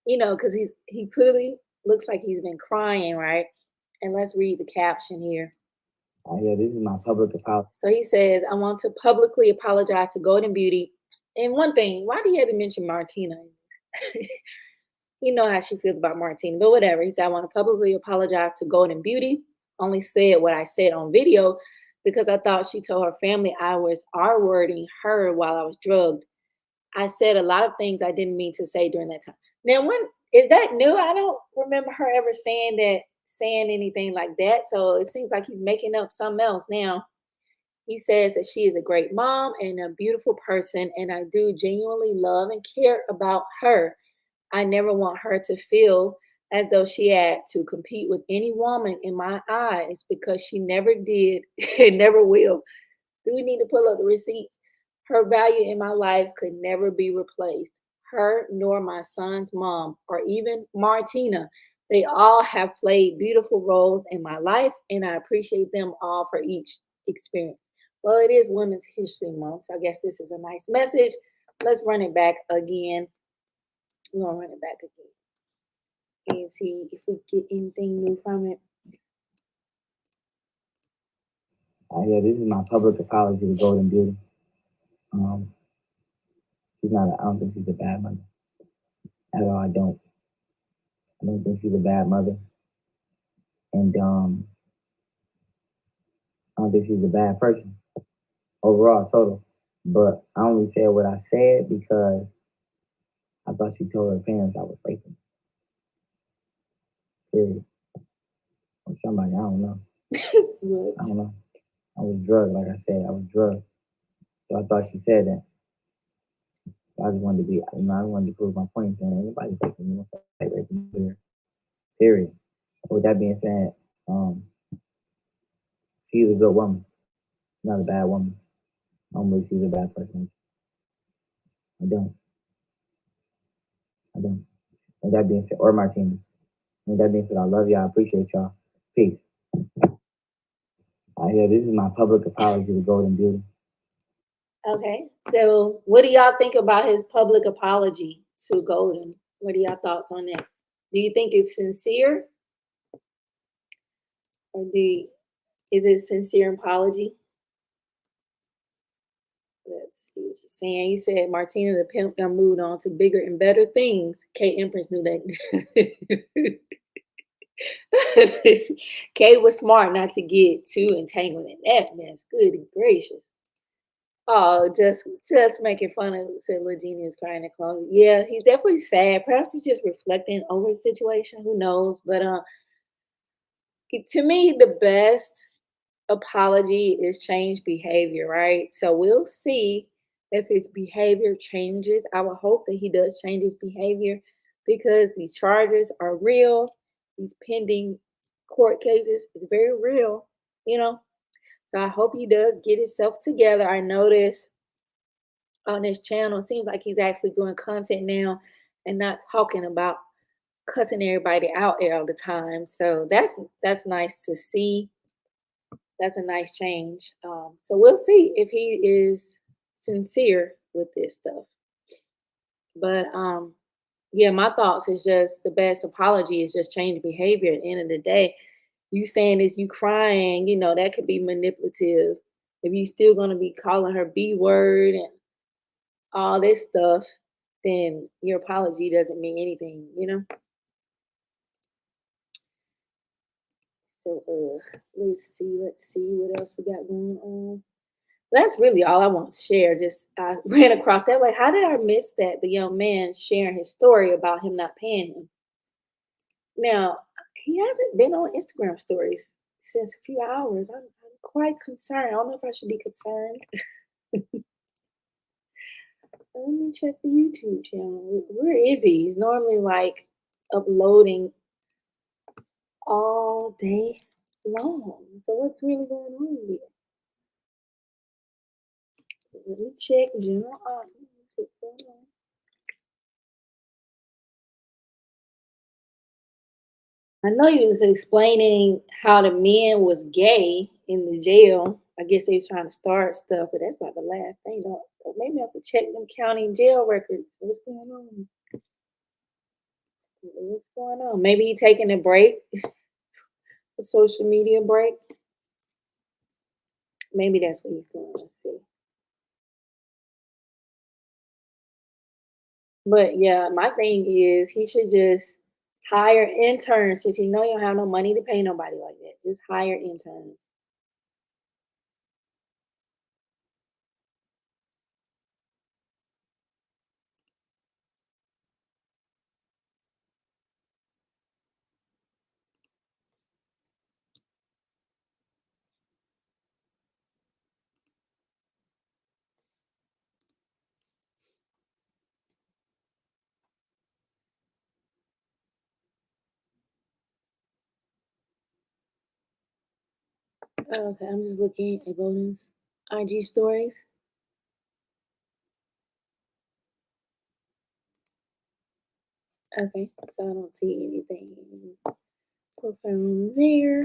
You know, because he clearly looks like he's been crying, right? And let's read the caption here. Yeah, this is my public apology. So he says, I want to publicly apologize to Golden Beauty. And one thing, why do you have to mention Martina? You know how she feels about Martina, but whatever. He said, I want to publicly apologize to Golden Beauty. Only said what I said on video because I thought she told her family I was R-wording her while I was drugged. I said a lot of things I didn't mean to say during that time. Now, when is that new? I don't remember her ever saying anything like that. So it seems like he's making up something else now. He says that she is a great mom and a beautiful person, and I do genuinely love and care about her. I never want her to feel as though she had to compete with any woman in my eyes because she never did and never will. Do we need to pull up the receipts? Her value in my life could never be replaced. Her nor my son's mom or even Martina. They all have played beautiful roles in my life, and I appreciate them all for each experience. Well, it is Women's History Month, so I guess this is a nice message. Let's run it back again. We're gonna run it back again and see if we get anything new from it. Yeah, this is my public apology to Golden Beauty. She's not. I don't think she's a bad mother at all. I don't. I don't think she's a bad mother, and I don't think she's a bad person. Overall, total. But I only said what I said because I thought she told her parents I was raping. Period. Or somebody. I don't know. I don't know. I was drugged, like I said. I was drugged. So I thought she said that. So I just wanted to be. I wanted to prove my point. Saying anybody's raping me. Raping me here. Period. With that being said, she's a good woman. Not a bad woman. I don't believe she's a bad person. I don't. I don't. With that being said, or Martina. With that being said, I love y'all. I appreciate y'all. Peace. Yeah, this is my public apology to Golden Beauty. Okay, so what do y'all think about his public apology to Golden? What are y'all thoughts on that? Do you think it's sincere, or is it sincere apology? Let's see what you're saying. You said Martina the pimp done moved on to bigger and better things. Kate Empress knew that. Kate was smart not to get too entangled in that mess. Good gracious. Oh, just making fun of said Lil Genie is crying in the closet. Yeah, he's definitely sad. Perhaps he's just reflecting over the situation. Who knows? But to me, the best apology is change behavior, right? So we'll see if his behavior changes. I would hope that he does change his behavior because these charges are real. These pending court cases is very real, you know. So I hope he does get himself together. I noticed on his channel, it seems like he's actually doing content now and not talking about cussing everybody out all the time. So that's nice to see. That's a nice change. So we'll see if he is sincere with this stuff. But yeah, my thoughts is just the best apology is just change behavior at the end of the day. You saying this, you crying, that could be manipulative. If you still gonna be calling her B word and all this stuff, then your apology doesn't mean anything. So let's see what else we got going on. That's really all I want to share. Just I ran across that. Like, how did I miss that? The young man sharing his story about him not paying him. Now, he hasn't been on Instagram stories since a few hours. I'm quite concerned. I don't know if I should be concerned. Let me check the YouTube channel. Where is he? He's normally like uploading all day long. So what's really going on here? Let me check general audience. What's going on? I know you was explaining how the men was gay in the jail. I guess they was trying to start stuff, but that's about the last thing. Though. So maybe I have to check them county jail records. What's going on? What's going on? Maybe he taking a break, a social media break. Maybe that's what he's doing. Let's see. But yeah, my thing is he should just hire interns since he know you don't have no money to pay nobody like that. Just hire interns. Okay, I'm just looking at Golden's IG stories. Okay, so I don't see anything profound there.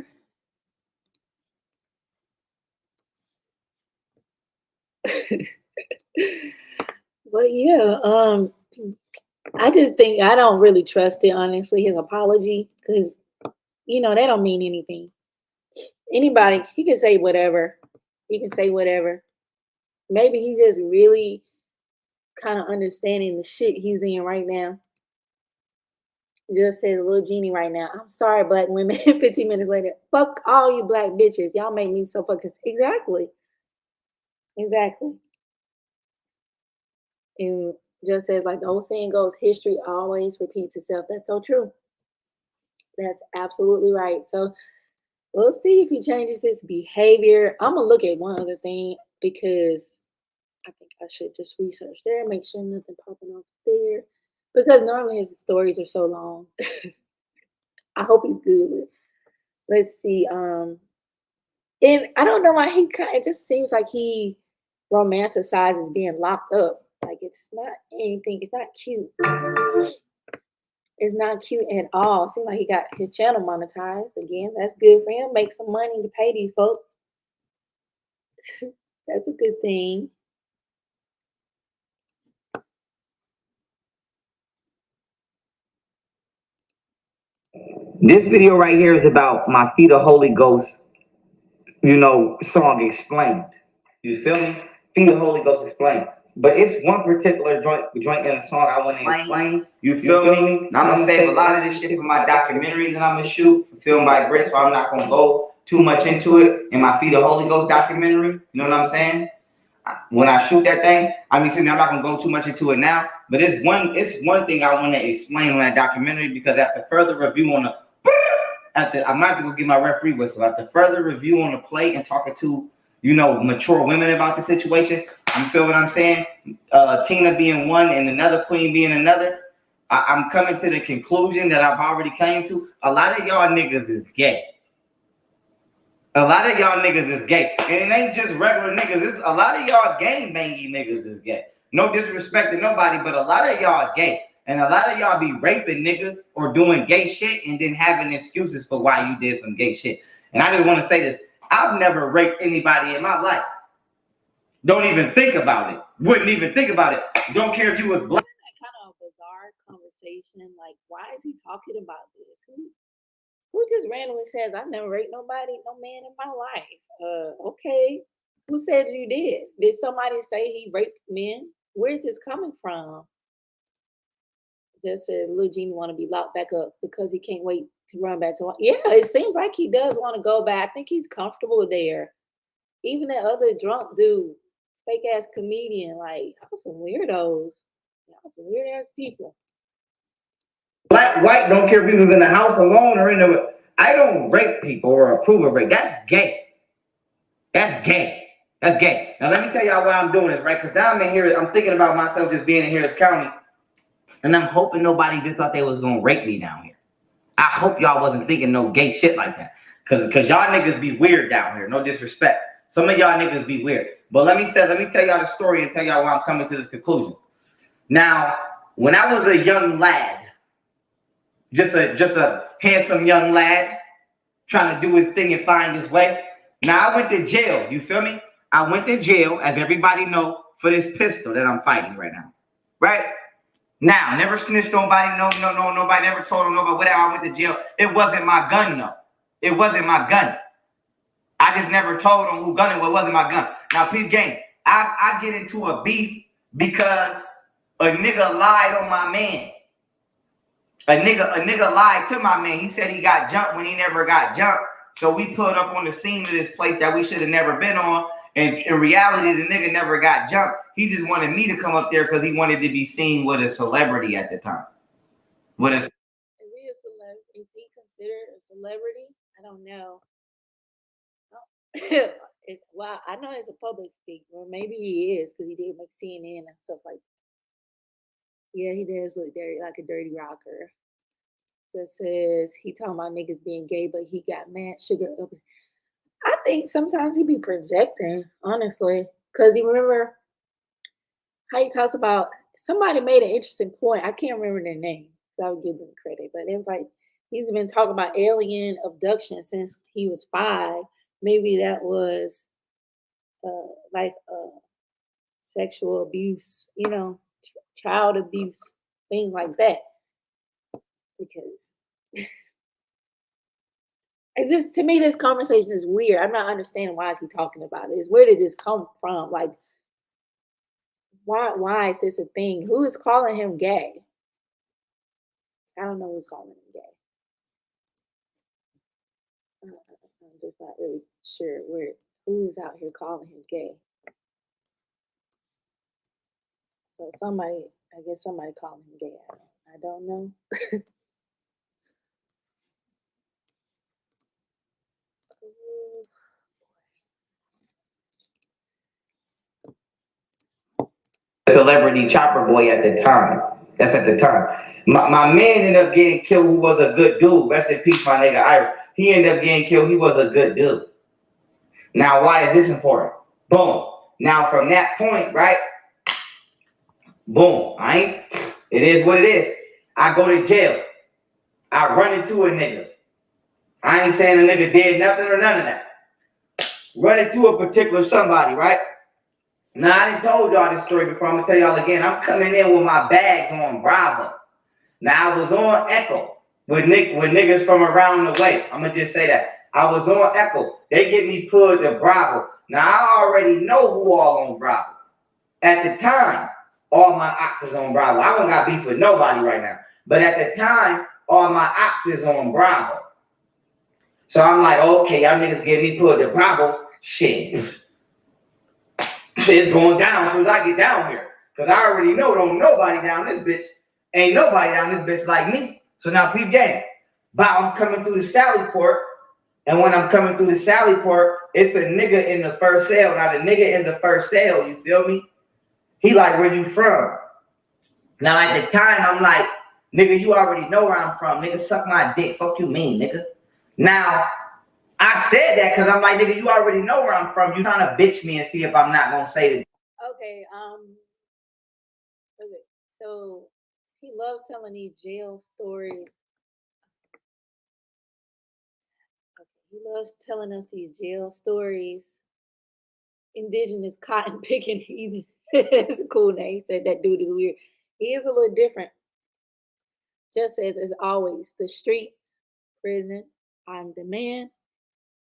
But yeah, I just think I don't really trust it honestly, his apology, because that don't mean anything. Anybody, he can say whatever. He can say whatever. Maybe he just really kind of understanding the shit he's in right now. Just said a little genie right now. I'm sorry, black women. 15 minutes later, fuck all you black bitches. Y'all make me so fucking exactly. And just says like the old saying goes, history always repeats itself. That's so true. That's absolutely right. So we'll see if he changes his behavior. I'm gonna look at one other thing because I think I should just research there, make sure nothing popping off there. Because normally his stories are so long. I hope he's good. Let's see. And I don't know why it just seems like he romanticizes being locked up. Like it's not anything, it's not cute. It's not cute at all. Seems like he got his channel monetized again. That's good for him. Make some money to pay these folks. That's a good thing. This video right here is about my Feed the Holy Ghost, song Explained. You feel me? Feed the Holy Ghost Explained. But it's one particular joint in the song I want to explain. You feel me? Now I'm gonna save a lot of this shit for my documentary that I'm gonna shoot for Film by Grit, so I'm not gonna go too much into it in my Feed the Holy Ghost documentary. You know what I'm saying? When I shoot that thing, I'm not gonna go too much into it now. But it's one thing I want to explain on that documentary, because after further review on I might have to go get my referee whistle. After further review on the play and talking to mature women about the situation, You feel what I'm saying? Tina being one and another queen being another. I'm coming to the conclusion that I've already came to. A lot of y'all niggas is gay. A lot of y'all niggas is gay. And it ain't just regular niggas. It's a lot of y'all gang bangy niggas is gay. No disrespect to nobody, but a lot of y'all gay. And a lot of y'all be raping niggas or doing gay shit and then having excuses for why you did some gay shit. And I just want to say this. I've never raped anybody in my life. Don't even think about it. Wouldn't even think about it. Don't care if you was black. Isn't that kind of a bizarre conversation? Like, why is he talking about this? Who just randomly says, I've never raped nobody, no man in my life? Okay. Who said you did? Did somebody say he raped men? Where's this coming from? Just said Lil Genie want to be locked back up because he can't wait to run back to. Yeah, it seems like he does want to go back. I think he's comfortable there. Even that other drunk dude, fake ass comedian, like, y'all some weirdos. Y'all some weird ass people. Black, white, don't care if he was in the house alone or in the. I don't rape people or approve of rape. That's gay. That's gay. That's gay. Now let me tell y'all why I'm doing this, right? Because now I'm in here, I'm thinking about myself just being in Harris County, and I'm hoping nobody just thought they was gonna rape me down here. I hope y'all wasn't thinking no gay shit like that. Cause y'all niggas be weird down here. No disrespect. Some of y'all niggas be weird. But let me tell y'all the story and tell y'all why I'm coming to this conclusion. Now, when I was a young lad, just a handsome young lad trying to do his thing and find his way. Now I went to jail, you feel me? I went to jail, as everybody know, for this pistol that I'm fighting right now. Right? Now, never snitched nobody, nobody never told him nobody, whatever, I went to jail. It wasn't my gun, though. It wasn't my gun. I just never told him who gun it was. It wasn't my gun. Now, peep game, I get into a beef because a nigga lied on my man. A nigga lied to my man. He said he got jumped when he never got jumped. So we pulled up on the scene of this place that we should have never been on. And in reality, the nigga never got jumped. He just wanted me to come up there because he wanted to be seen with a celebrity at the time. Is he considered a celebrity? I don't know. Well, I know he's a public figure. Maybe he is because he did make CNN and stuff like that. Yeah, he does look dirty, like a dirty rocker. Just says he talking about niggas being gay, but he got mad sugar up. I think sometimes he be projecting, honestly, because you remember how he talks about somebody made an interesting point. I can't remember their name, so I would give them credit. But they're like, he's been talking about alien abduction since he was 5. Maybe that was like sexual abuse, child abuse, things like that. Because it's just, to me, this conversation is weird. I'm not understanding why is he talking about this. Where did this come from? Like, why is this a thing? Who is calling him gay? I don't know who's calling him gay. I'm just not really sure who's out here calling him gay. So I guess somebody calling him gay. I don't know. Celebrity chopper boy at the time. That's at the time. My man ended up getting killed who was a good dude. Rest in peace, my nigga Ira. He ended up getting killed. He was a good dude. Now, why is this important? Boom. Now, from that point, right? Boom. It is what it is. I go to jail. I run into a nigga. I ain't saying a nigga did nothing or none of that. Run into a particular somebody, right? Now, I done told y'all this story before. I'm going to tell y'all again. I'm coming in with my bags on Bravo. Now, I was on Echo with niggas from around the way. I'm going to just say that. I was on Echo. They get me pulled to Bravo. Now, I already know who all on Bravo. At the time, all my ops is on Bravo. I don't got beef with nobody right now. But at the time, all my ops is on Bravo. So I'm like, okay, y'all niggas get me pulled to Bravo. Shit. Shit's going down as soon as I get down here. Because I already know don't nobody down this bitch. Ain't nobody down this bitch like me. So now peep game. But I'm coming through the Sally Port. And when I'm coming through the Sally Port, it's a nigga in the first cell. Now the nigga in the first cell, you feel me? He like, where you from? Now at the time, I'm like, nigga, you already know where I'm from. Nigga, suck my dick. Fuck you mean, nigga. Now, I said that because I'm like, nigga, you already know where I'm from. You trying to bitch me and see if I'm not gonna say it. Okay, okay. So he loves telling these jail stories. Okay, he loves telling us these jail stories. Indigenous cotton picking heathen. That's a cool name. He said that dude is weird. He is a little different. Just as always, the streets, prison, I'm the man,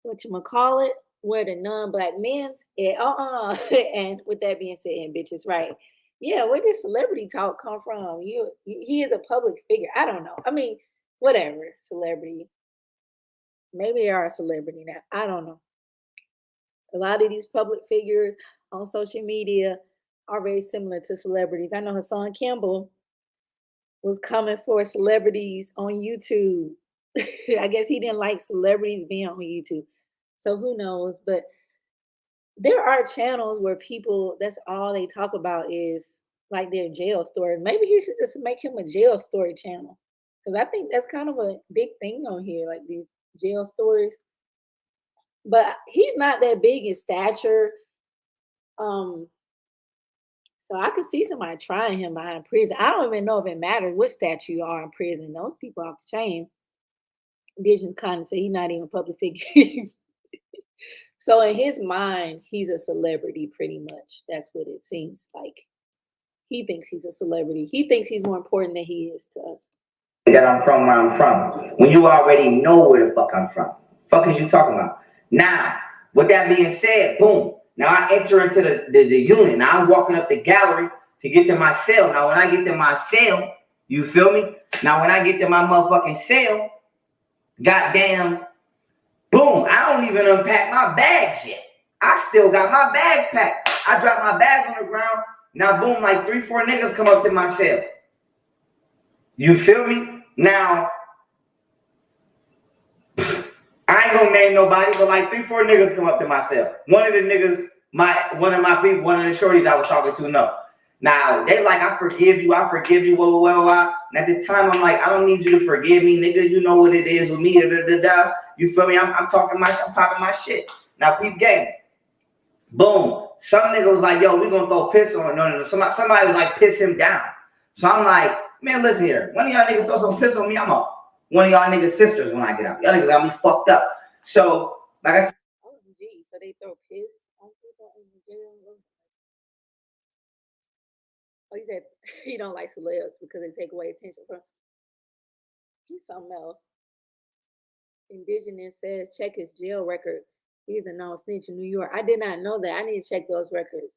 whatchamacallit, where the non-black men's, and with that being said, and bitches, right. Yeah, where did celebrity talk come from? He is a public figure. I don't know. I mean, whatever, celebrity. Maybe they are a celebrity now. I don't know. A lot of these public figures on social media are very similar to celebrities. I know Hassan Campbell was coming for celebrities on YouTube. I guess he didn't like celebrities being on YouTube. So who knows? But there are channels where people, that's all they talk about is like their jail story. Maybe he should just make him a jail story channel. Because I think that's kind of a big thing on here, like these jail stories. But he's not that big in stature. Um, so I could see somebody trying him behind prison. I don't even know if it matters what statue you are in prison. Those people off the chain. Vision kind of say he's not even a public figure. So in his mind, he's a celebrity pretty much. That's what it seems like. He thinks he's a celebrity. He thinks he's more important than he is to us. That I'm from where I'm from. When you already know where the fuck I'm from. Fuck is you talking about? Now, with that being said, boom. Now I enter into the unit. Now I'm walking up the gallery to get to my cell. Now when I get to my cell, you feel me? Now when I get to my motherfucking cell, goddamn, boom, I don't even unpack my bags yet. I still got my bags packed. I drop my bags on the ground. Now boom, like 3-4 niggas come up to my cell. You feel me? Now, I ain't gonna name nobody, but like 3-4 niggas come up to my cell. One of the niggas, one of my people, one of the shorties I was talking to, no. Now, they like, I forgive you, blah, blah, blah. And at the time, I'm like, I don't need you to forgive me, nigga. You know what it is with me, da, da, da. You feel me? I'm talking my shit, I'm popping my shit. Now, peep game. Boom. Some nigga was like, yo, we gonna throw piss on. No. Somebody was like, piss him down. So I'm like, man, listen here. One of y'all niggas throw some piss on me, I'm a one of y'all niggas' sisters when I get out. Y'all niggas got me fucked up. So, like I said. Oh, gee. So they throw piss on people in the jail? Oh, he said he don't like celebs because they take away attention from. He's something else. Indigenous says check his jail record. He's a known snitch in New York. I did not know that. I need to check those records.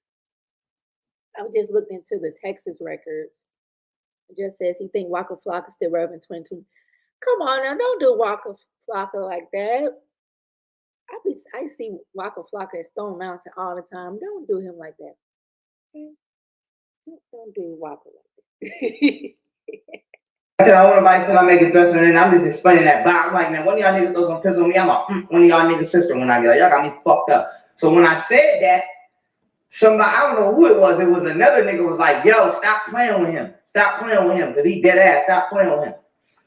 I just looked into the Texas records. It just says he think Waka Flocka still relevant 2020. Come on now, don't do Waka Flocka like that. I see Waka Flocka at Stone Mountain all the time. Don't do him like that. Okay? Don't do Waka like that. I said, I want to buy something, I make a dress, and then I'm just explaining that. But I'm like, man, one of y'all niggas throw some piss on me, I'm a one of y'all niggas' sister when I get out. Y'all got me fucked up. So when I said that, somebody, I don't know who it was another nigga was like, yo, stop playing with him. Stop playing with him, because he dead ass. Stop playing with him.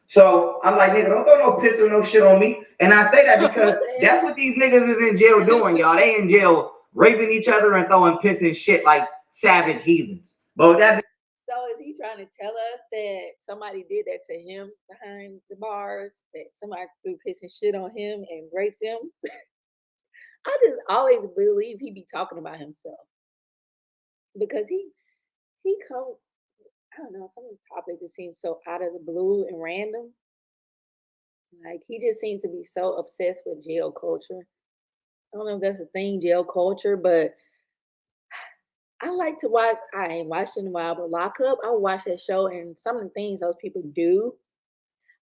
So I'm like, nigga, don't throw no piss or no shit on me. And I say that because that's what these niggas is in jail doing, y'all. They in jail raping each other and throwing piss and shit like savage heathens. But with that. So is he trying to tell us that somebody did that to him behind the bars? That somebody threw piss and shit on him and raped him? I just always believe he be talking about himself. Because he comes, I don't know, some of the topics just seem so out of the blue and random. Like he just seems to be so obsessed with jail culture. I don't know if that's a thing, jail culture, but I like to watch. I ain't watched in a while, but Lock Up. I watch that show, and some of the things those people do.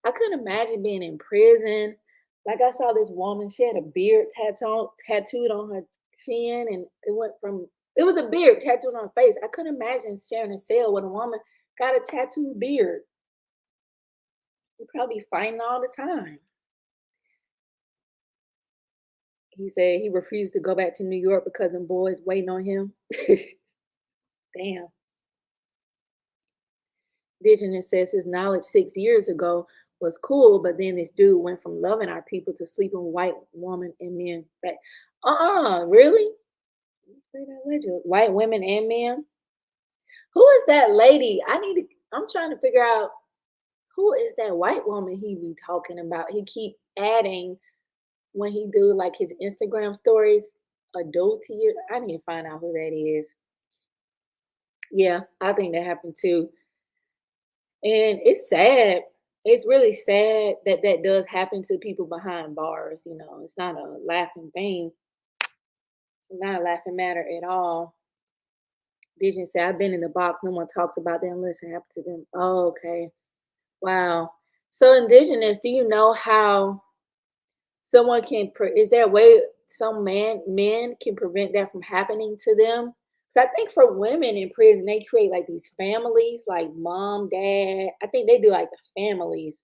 I couldn't imagine being in prison. Like I saw this woman, she had a beard tattooed on her chin, and it was a beard tattooed on her face. I couldn't imagine sharing a cell with a woman got a tattooed beard. You'd probably be fighting all the time. He said he refused to go back to New York because them boys waiting on him. Damn. Indigenous says his knowledge 6 years ago was cool, but then this dude went from loving our people to sleeping with white woman and men. Back. Really? White women and men? Who is that lady? I'm trying to figure out who is that white woman he be talking about. He keep adding when he do like his Instagram stories, adult here. I need to find out who that is. Yeah, I think that happened too. And it's sad. It's really sad that that does happen to people behind bars. You know, it's not a laughing thing. It's not a laughing matter at all. Vision said, I've been in the box. No one talks about them unless it happened to them. Oh, okay. Wow. So indigenous, do you know how someone is there a way some men can prevent that from happening to them? Because I think for women in prison, they create like these families, like mom, dad. I think they do like the families.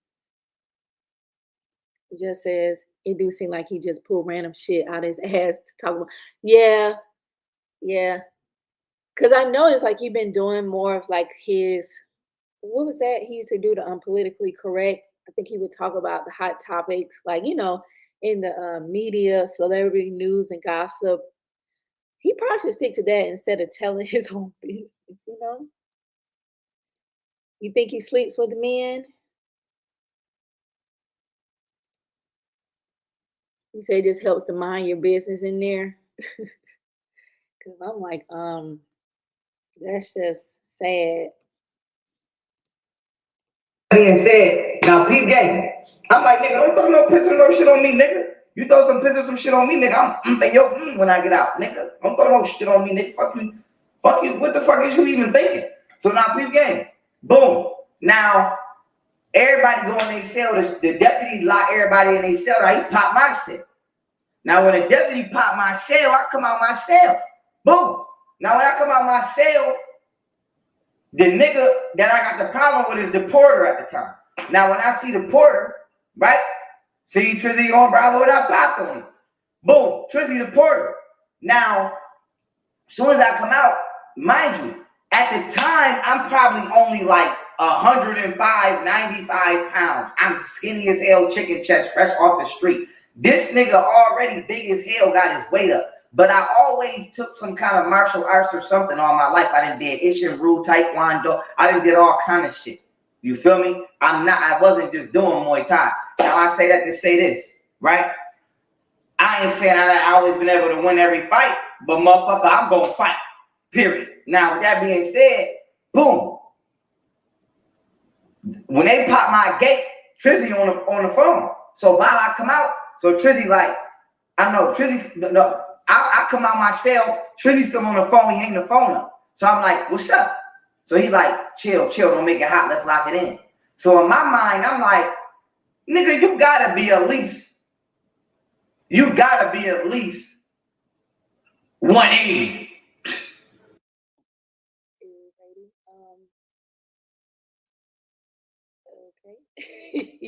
It just says it do seem like he just pulled random shit out of his ass to talk about. Yeah, yeah. Because I noticed like you've been doing more of like his, what was that? He used to do the unpolitically correct. I think he would talk about the hot topics, like, in the media, celebrity news and gossip. He probably should stick to that instead of telling his own business. You think he sleeps with the men? You say it just helps to mind your business in there. Because I'm like, that's just sad. Being said, now peep game. I'm like, nigga, don't throw no piss or no shit on me, nigga. You throw some piss or some shit on me, nigga, I'm when I get out, nigga. Don't throw no shit on me, nigga. Fuck you. Fuck you. What the fuck is you even thinking? So now peep game. Boom. Now, everybody go in their cell. The deputy lock everybody in their cell. Now, he popped my cell. Now, when the deputy popped my cell, I come out my cell. Boom. Now, when I come out my cell, the nigga that I got the problem with is the porter at the time. Now, when I see the porter, right? See Trizzy on Bravo, and I popped on him. Boom, Trizzy the porter. Now, as soon as I come out, mind you, at the time, I'm probably only like 105, 95 pounds. I'm skinny as hell, chicken chest, fresh off the street. This nigga already big as hell got his weight up. But I always took some kind of martial arts or something all my life. I done did Ishin, Ryu, Taekwondo. I done did all kind of shit. You feel me? I wasn't just doing Muay Thai. Now I say that to say this, right? I ain't saying I always been able to win every fight, but motherfucker, I'm gonna fight. Period. Now with that being said, boom. When they pop my gate, Trizzy on the phone. So while I come out, so Trizzy like, I know Trizzy, no. I come out my cell, Trizzy's still on the phone, he hang the phone up. So I'm like, what's up? So he like, chill, don't make it hot, let's lock it in. So in my mind, I'm like, nigga, you gotta be at least 180.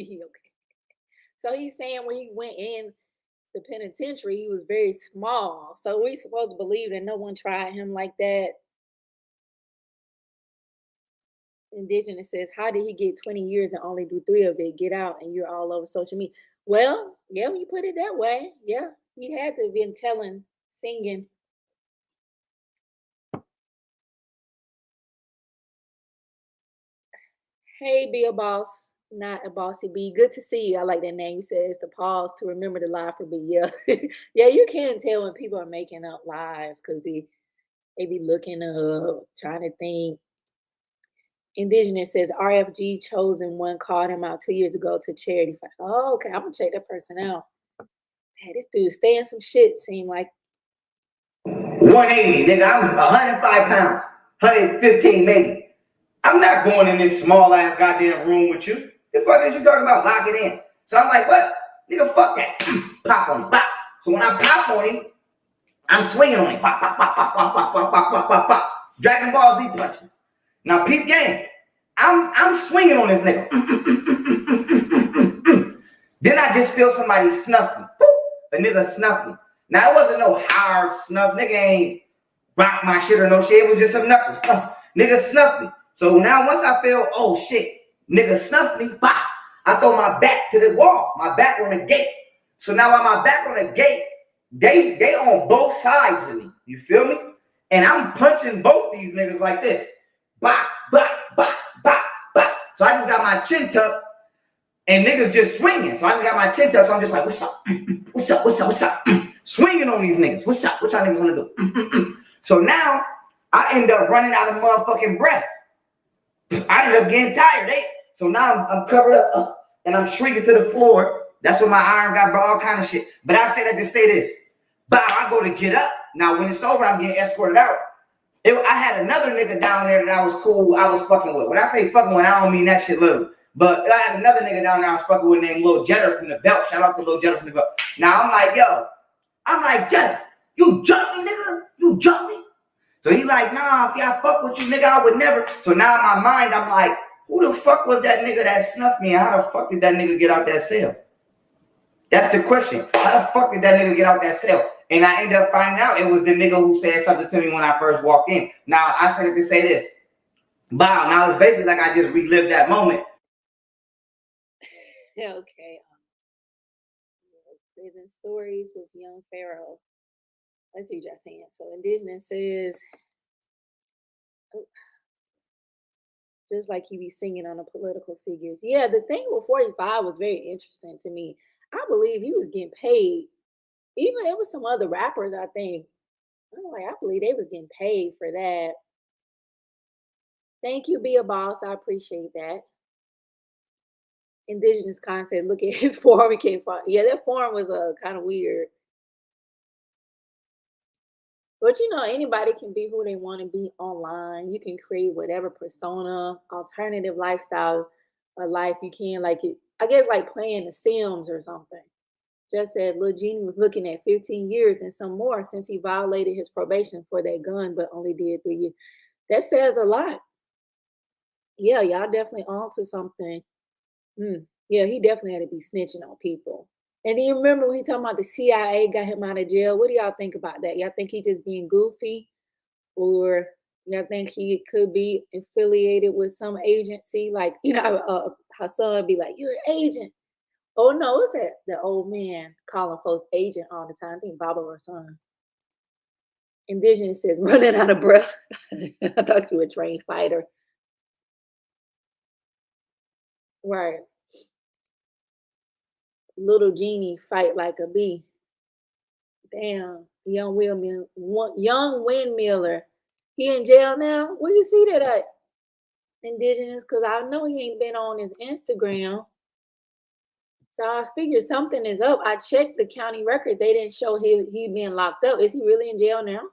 Okay. So he's saying when he went in the penitentiary, he was very small. So we supposed to believe that no one tried him like that. Indigenous says, how did he get 20 years and only do 3 of it? Get out and you're all over social media. Well, yeah, when you put it that way, yeah, he had to have been singing. Hey, be a boss, not a bossy bee. Good to see you. I like that name. You said it's the pause to remember the lie for B. Yeah. Yeah, you can tell when people are making up lies because they be looking up, trying to think. Indigenous says RFG chosen one called him out 2 years ago to charity. Oh, okay. I'm gonna check that person out. Hey, this dude stay in some shit. Seem like 180, nigga. I'm 105 pounds, 115 maybe. I'm not going in this small ass goddamn room with you. The fuck is you talking about? Lock it in. So I'm like, what? Nigga, fuck that. Pop on him, pop. So when I pop on him, I'm swinging on him. Pop, pop, pop, pop, pop, pop, pop, pop, pop, pop, pop. Dragon Ball Z punches. Now peep game. I'm swinging on this nigga. Then I just feel somebody snuff me. A nigga snuff me. Now, it wasn't no hard snuff. Nigga ain't rock my shit or no shit. It was just some knuckles. Nigga snuffed me. So now once I feel, oh shit, nigga snuffed me, bah, I throw my back to the wall, my back on the gate. So now while my back on the gate, they on both sides of me. You feel me? And I'm punching both these niggas like this. Bah, bah, bah, bah, bah. So I just got my chin tucked and niggas just swinging. So I just got my chin tucked. So I'm just like, what's up? What's up? What's up? What's up? Swinging on these niggas. What's up? What y'all niggas want to do? So now I end up running out of motherfucking breath. I ended up getting tired. So now I'm covered up and I'm shrinking to the floor. That's when my iron got all kind of shit. But I say that to say this. Bow, I go to get up. Now when it's over, I'm getting escorted out. I had another nigga down there that I was cool, I was fucking with. When I say fucking with, I don't mean that shit little. But I had another nigga down there I was fucking with named Lil Jetter from the Belt. Shout out to Lil Jetter from the Belt. Now I'm like, Jetter, you jump me, nigga? You jump me? So he like, nah, if I fuck with you, nigga, I would never. So now in my mind, I'm like, who the fuck was that nigga that snuffed me? And how the fuck did that nigga get out that cell? That's the question. How the fuck did that nigga get out that cell? And I ended up finding out it was the nigga who said something to me when I first walked in. Now, I said to say this. Wow, now it's basically like I just relived that moment. Okay. Prison stories with Young Pharaoh. Let's see what y'all saying. So Indigenous says, just like he be singing on the political figures. Yeah, the thing with 45 was very interesting to me. I believe he was getting paid. Even it was some other rappers, I think. I believe they was getting paid for that. Thank you, Be a Boss. I appreciate that. Indigenous concept. Look at his forum. He can't find. Yeah, that forum was kind of weird. But anybody can be who they want to be online. You can create whatever persona, alternative lifestyle, or life you can. I guess like playing The Sims or something. Just said Lil Genie was looking at 15 years and some more since he violated his probation for that gun, but only did 3 years. That says a lot. Yeah, y'all definitely onto something. Yeah, he definitely had to be snitching on people. And then you remember when he talking about the CIA got him out of jail? What do y'all think about that? Y'all think he just being goofy? Or y'all think he could be affiliated with some agency? Like, Hassan be like, you're an agent. Oh, no, it's that the old man calling folks agent all the time. I think Baba or son. Indigenous says, running out of breath. I thought you were a trained fighter. Right. Little Genie fight like a bee. Damn, young windmiller. He in jail now? Where you see that at? Indigenous? Because I know he ain't been on his Instagram. So I figured something is up. I checked the county record. They didn't show he being locked up. Is he really in jail now?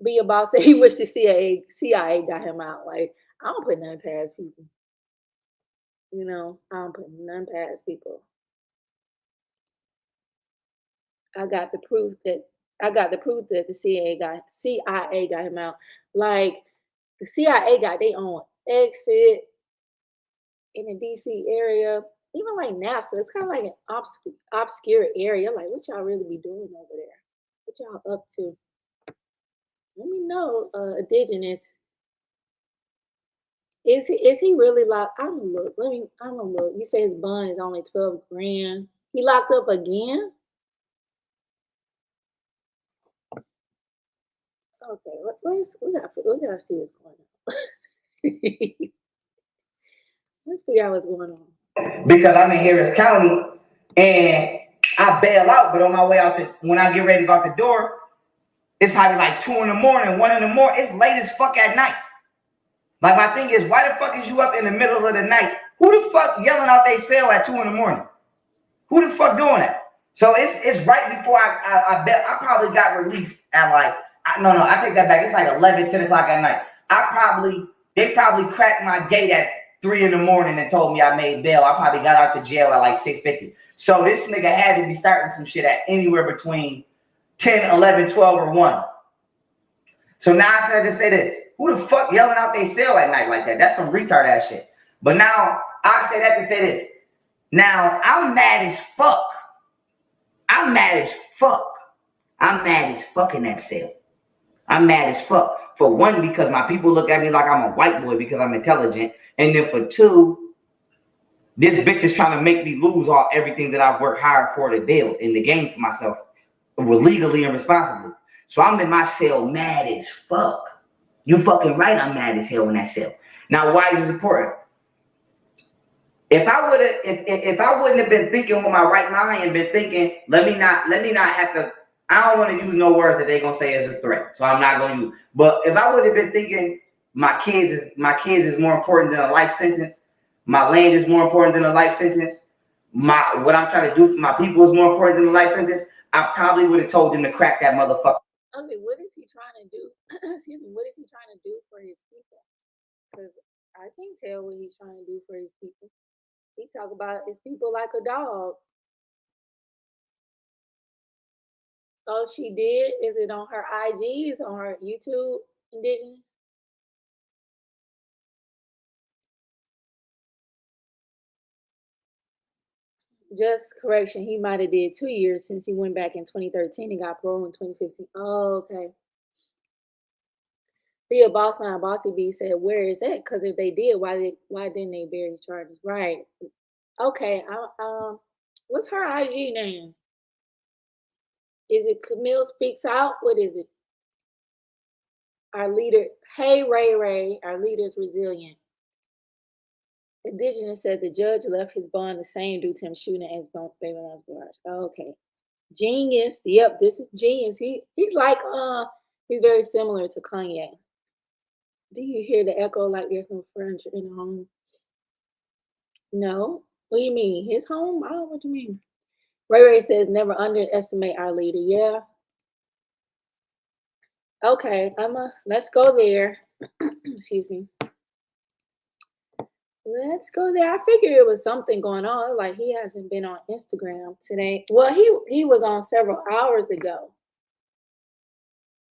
Be about say he wished the CIA got him out. Like, I don't put nothing past people. I don't put nothing past people. I got the proof that the CIA got him out. Like, the CIA got their own exit in the DC area. Even like NASA, it's kind of like an obscure area. Like, what y'all really be doing over there? What y'all up to? Let me know, Indigenous. Is he really locked? I'm gonna look. I'm gonna look. You say his bond is only 12 grand. He locked up again? Okay, we gotta see what's going on. Let's figure out what's going on. Because I'm in Harris County and I bail out, but on my way out, when I get ready to go out the door, it's probably like 2 in the morning, 1 in the morning. It's late as fuck at night. Like, my thing is, why the fuck is you up in the middle of the night? Who the fuck yelling out they cell at 2 in the morning? Who the fuck doing that? So it's right before I bet I probably got released at like, I take that back. It's like 11, 10 o'clock at night. They probably cracked my gate at 3 in the morning and told me I made bail. I probably got out the jail at like 6:50. So this nigga had to be starting some shit at anywhere between 10, 11, 12, or 1. So now I said to say this. Who the fuck yelling out they cell at night like that? That's some retard ass shit. But now I say that to say this. Now I'm mad as fuck I'm mad as fuck. I'm mad as fuck in that cell. I'm mad as fuck. For one, because my people look at me like I'm a white boy because I'm intelligent. And then for two, this bitch is trying to make me lose everything that I've worked hard for to build in the game for myself, legally and responsibly. So I'm in my cell mad as fuck. You fucking right, I'm mad as hell in that cell. Now, why is this important? If I wouldn't have been thinking with my right mind and been thinking, let me not have to. I don't want to use no words that they're gonna say as a threat, so I'm not gonna use. But if I would have been thinking my kids is more important than a life sentence, my land is more important than a life sentence, what I'm trying to do for my people is more important than a life sentence, I probably would have told them to crack that motherfucker. Okay, what is he trying to do? Excuse me. What is he trying to do for his people? Because I can't tell what he's trying to do for his people. He talk about his people like a dog. Oh, she did? Is it on her IG? Is it on her YouTube, Indigenous? Just correction, he might have did 2 years since he went back in 2013 and got parole in 2015. Oh, okay. Thea Boss Now Bossy B said, where is that? Because if they did, why didn't they bear his charges? Right. Okay. What's her IG name? Is it Camille Speaks Out? What is it? Our leader. Hey, Ray. Our leader is resilient. Indigenous said the judge left his bond the same due to him shooting as baby mom's garage. Okay. Genius. Yep, this is Genius. He's like he's very similar to Kanye. Do you hear the echo like there's no furniture in the home? No. What do you mean? His home? I don't know what you mean. Ray says never underestimate our leader. Yeah. Okay, let's go there. Excuse me. Let's go there. I figured it was something going on. Like he hasn't been on Instagram today. Well, he was on several hours ago.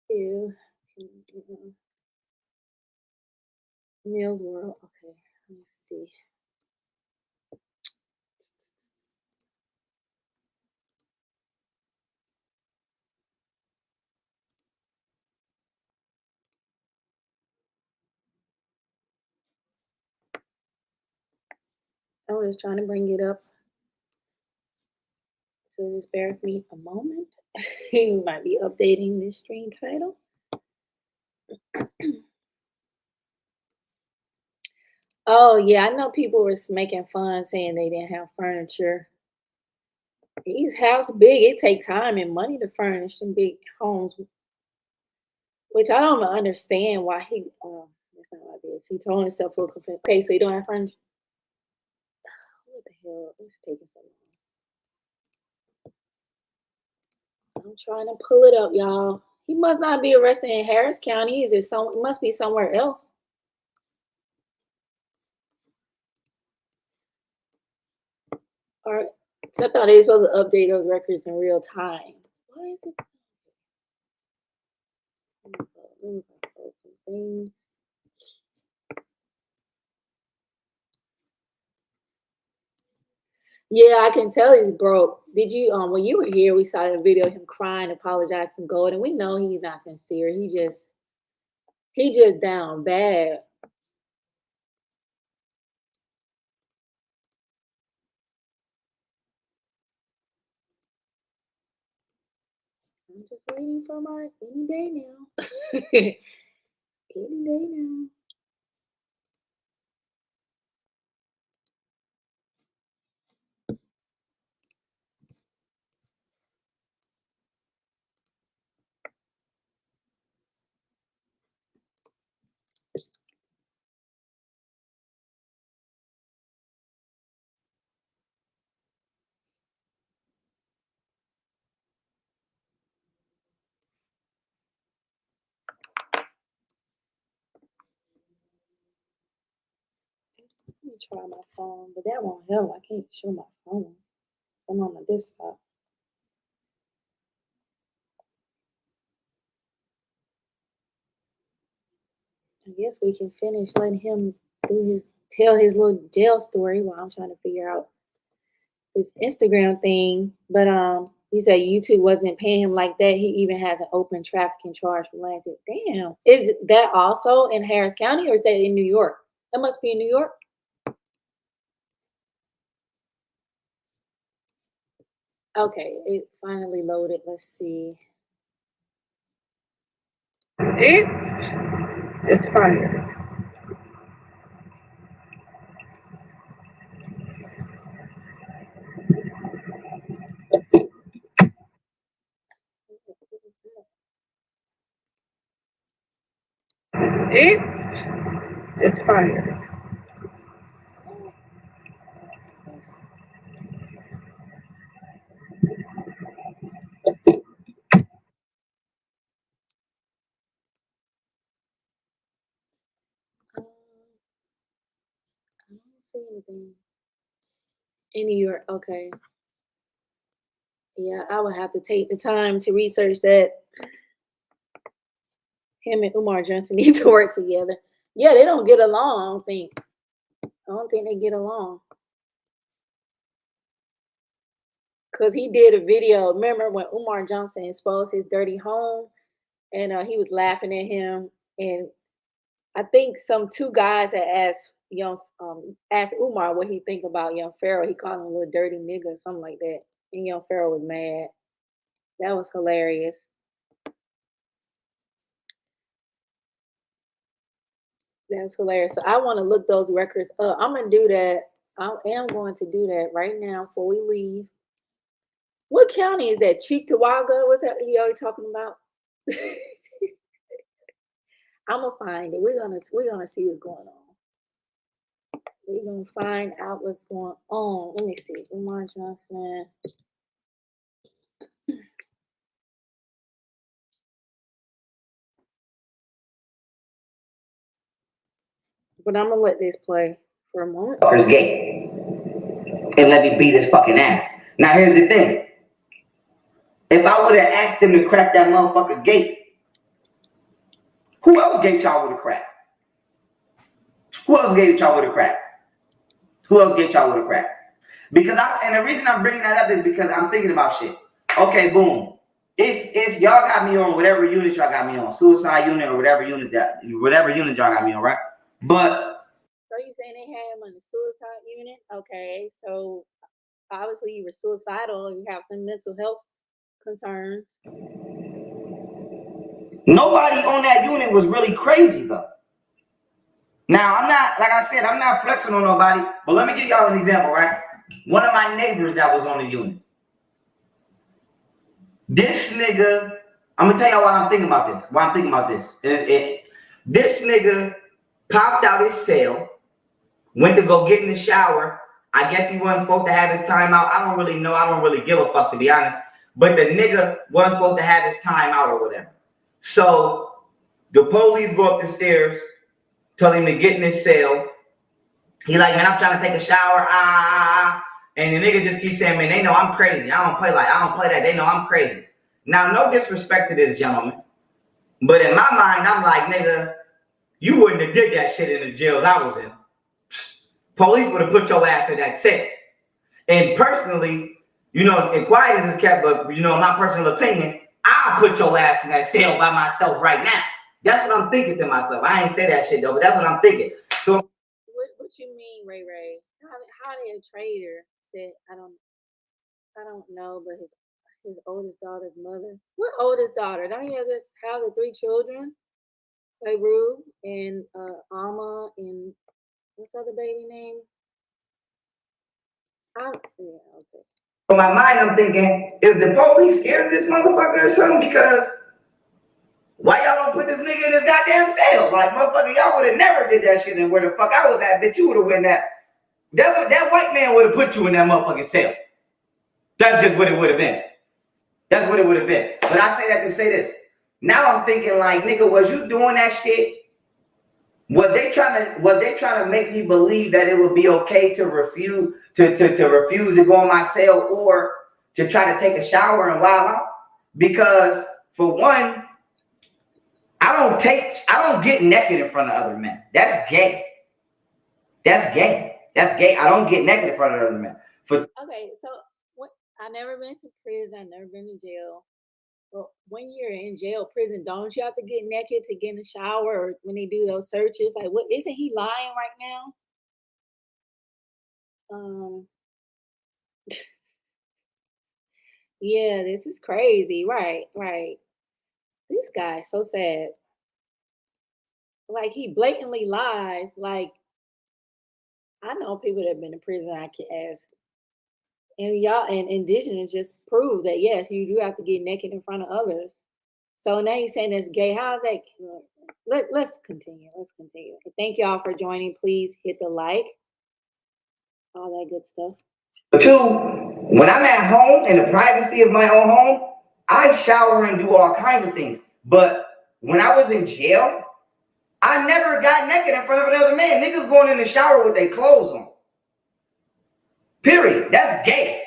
Ew. Mills World. Okay, let's see. I was trying to bring it up. So just bear with me a moment. You might be updating this stream title. Oh yeah, I know people were making fun saying they didn't have furniture. These houses big. It takes time and money to furnish some big homes, which I don't understand why he. That's not like this. He told himself, "Okay, so you don't have furniture." What the hell? It's taking so long. I'm trying to pull it up, y'all. He must not be arrested in Harris County. Is it some? It must be somewhere else. All right. So I thought they were supposed to update those records in real time. Why is it? Let me post some things. Yeah, I can tell he's broke. Did you when you were here, we saw a video of him crying, apologizing, gold, and we know he's not sincere. He just down bad. I'm just waiting for my any day now. Any day now. Let me try my phone, but that won't help. I can't show my phone. So I'm on my desktop. I guess we can finish letting him tell his little jail story while I'm trying to figure out this Instagram thing. But You say YouTube wasn't paying him like that. He even has an open trafficking charge from last year. Damn. Is that also in Harris County or is that in New York? That must be in New York. Okay, it finally loaded. Let's see. It's fire. It's fire. I don't see anything. In New York, okay. Yeah, I would have to take the time to research that. Him and Umar Johnson need to work together. Yeah, they don't get along, I don't think. I don't think they get along. Because he did a video. Remember when Umar Johnson exposed his dirty home and he was laughing at him? And I think two guys had asked Umar what he think about Young Pharaoh. He called him a little dirty nigga or something like that. And Young Pharaoh was mad. That was hilarious. That's hilarious. So I want to look those records up. I'm gonna do that. I am going to do that right now before we leave. What county is that? Cheektowaga? What's that he always talking about? I'm gonna find it. We're gonna see what's going on. We're gonna find out what's going on. Let me see. Umar Johnson. But I'm gonna let this play for a moment. Fucker's gay. And let me beat his fucking ass. Now here's the thing. If I would have asked him to crack that motherfucker gate, who else gate y'all would have cracked? Who else gate y'all would have cracked? Who else gate y'all would have cracked? And the reason I'm bringing that up is because I'm thinking about shit. Okay, boom. It's y'all got me on whatever unit y'all got me on, suicide unit or whatever unit y'all got me on, right? But so you saying they had him on the suicide unit? Okay, so obviously you were suicidal and you have some mental health concerns. Nobody on that unit was really crazy though. Now I'm not, like I said, I'm not flexing on nobody, but let me give y'all an example, right? One of my neighbors that was on the unit. This nigga, I'm gonna tell y'all why I'm thinking about this. This nigga popped out his cell, went to go get in the shower. I guess he wasn't supposed to have his time out. I don't really know. I don't really give a fuck, to be honest. But the nigga wasn't supposed to have his time out or whatever. So the police go up the stairs, tell him to get in his cell. He like, man, I'm trying to take a shower. And the nigga just keeps saying, man, they know I'm crazy. I don't play that. They know I'm crazy. Now, no disrespect to this gentleman, but in my mind, I'm like, nigga, you wouldn't have did that shit in the jails I was in. Police would have put your ass in that cell. And personally, and quiet as it's kept, but my personal opinion, I'll put your ass in that cell by myself right now. That's what I'm thinking to myself. I ain't say that shit though, but that's what I'm thinking. So what you mean, Ray Ray? How did a trader said I don't know, but his oldest daughter's mother. What oldest daughter? Don't he have the 3 children? Beirut and Alma and what's the other baby name? Okay. In my mind, I'm thinking, is the police scared of this motherfucker or something? Because why y'all don't put this nigga in this goddamn cell? Like, motherfucker, y'all would have never did that shit and where the fuck I was at, bitch, you would have went that. That white man would have put you in that motherfucking cell. That's just what it would have been. That's what it would have been. But I say that to say this. Now I'm thinking like, nigga, was you doing that shit? Was they trying to make me believe that it would be okay to refuse to go in my cell or to try to take a shower and wild out? Because for one, I don't get naked in front of other men. That's gay. That's gay. I don't get naked in front of other men. Okay, so I never been to prison. I never been to jail. Well, when you're in jail, prison, don't you have to get naked to get in the shower or when they do those searches? Like, what isn't he lying right now? Yeah, this is crazy. Right, right. This guy so sad. Like he blatantly lies. Like I know people that have been in prison. I can ask, and y'all and indigenous just prove that yes, you do have to get naked in front of others. So now he's saying it's gay. How's that? Let's continue. Let's continue. Thank y'all for joining. Please hit the like, all that good stuff. Two, when I'm at home in the privacy of my own home, I shower and do all kinds of things. But when I was in jail, I never got naked in front of another man. Niggas going in the shower with their clothes on. Period. That's gay.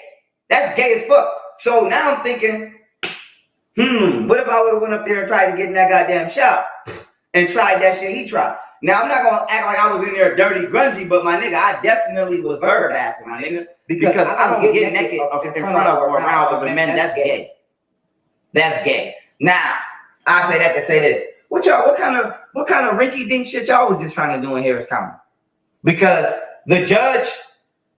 That's gay as fuck. So now I'm thinking, what if I would have went up there and tried to get in that goddamn shower and tried that shit he tried? Now I'm not gonna act like I was in there dirty, grungy, but my nigga, I definitely was bird bathing, my nigga, because I don't get naked in front of or around other men. That's gay. That's gay. Now I say that to say this: what kind of rinky dink shit y'all was just trying to do in Harris County? Because the judge,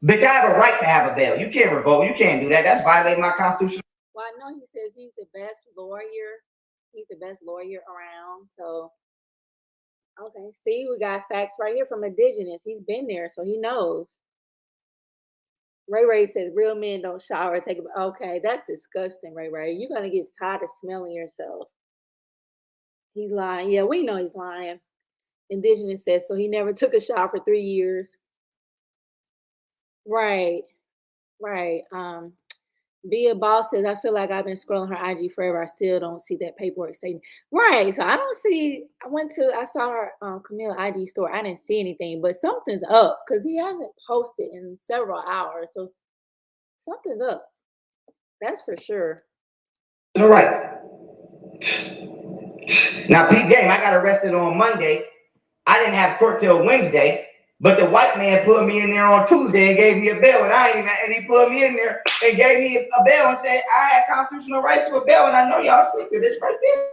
bitch, I have a right to have a bail. You can't revoke. You can't do that. That's violating my constitution. Well, I know he says he's the best lawyer. He's the best lawyer around. So, okay. See, we got facts right here from Indigenous. He's been there, so he knows. Ray Ray says real men don't shower. Take a okay. That's disgusting, Ray Ray. You're gonna get tired of smelling yourself. He's lying. Yeah, we know he's lying. Indigenous says so. He never took a shower for 3 years. Right, right. Be a boss says, I feel like I've been scrolling her IG forever. I still don't see that paperwork stating. Right. So I don't see. I saw her Camille IG store. I didn't see anything, but something's up because he hasn't posted in several hours. So something's up. That's for sure. All right. Now, Pete Game, I got arrested on Monday. I didn't have court till Wednesday. But the white man put me in there on Tuesday and gave me a bail, and he put me in there and gave me a bail and said I had constitutional rights to a bail, and I know y'all sick of this right there.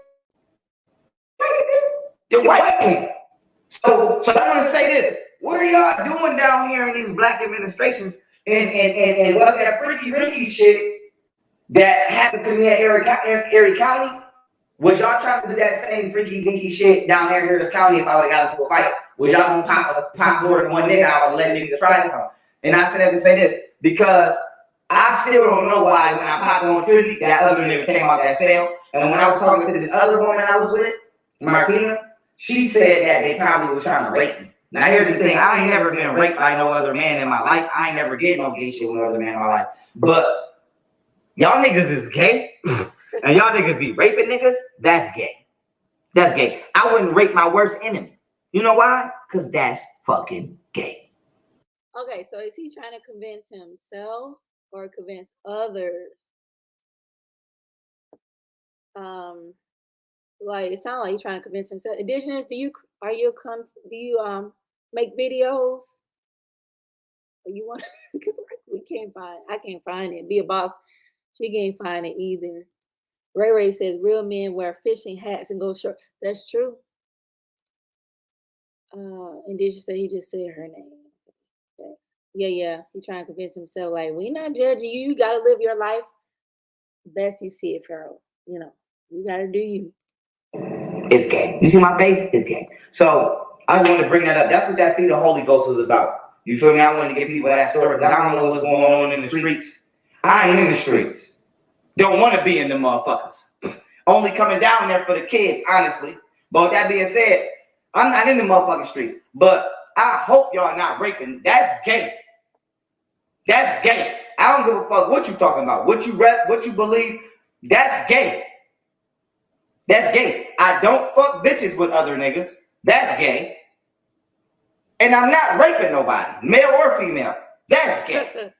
The white man. So I want to say this: what are y'all doing down here in these black administrations? And what's that freaky shit that happened to me at Erie County? Was y'all trying to do that same freaky dinky shit down there in Harris County if I would have got into a fight? Was y'all gonna pop more than one nigga out and let niggas try something? And I said that to say this because I still don't know why when I popped on Trizzy, that other nigga came out that cell. And when I was talking to this other woman I was with, Martina, she said that they probably was trying to rape me. Now here's the thing, I ain't never been raped by no other man in my life. I ain't never did no gay shit with no other man in my life. But y'all niggas is gay. And y'all niggas be raping niggas, that's gay. That's gay. I wouldn't rape my worst enemy. You know why? Because that's fucking gay. Okay, so is he trying to convince himself or convince others? Like it sounds like he's trying to convince himself. Indigenous, do you make videos? Or you want because I can't find it. Be a boss. She can't find it either. Ray Ray says real men wear fishing hats and go short. That's true. Indigenous said he just said her name. Yeah. He trying to convince himself like we not judging you. You gotta live your life best you see it, Pharaoh. You know, you gotta do you. It's gay. You see my face? It's gay. So I just wanted to bring that up. That's what that Feed the Holy Ghost was about. You feel me? I wanted to give people that story because I don't know what's going on in the streets. I ain't in the streets. Don't want to be in the motherfuckers. Only coming down there for the kids, honestly. But with that being said, I'm not in the motherfucking streets. But I hope y'all not raping. That's gay. That's gay. I don't give a fuck what you talking about. What you rep, what you believe. That's gay. That's gay. I don't fuck bitches with other niggas. That's gay. And I'm not raping nobody, male or female. That's gay.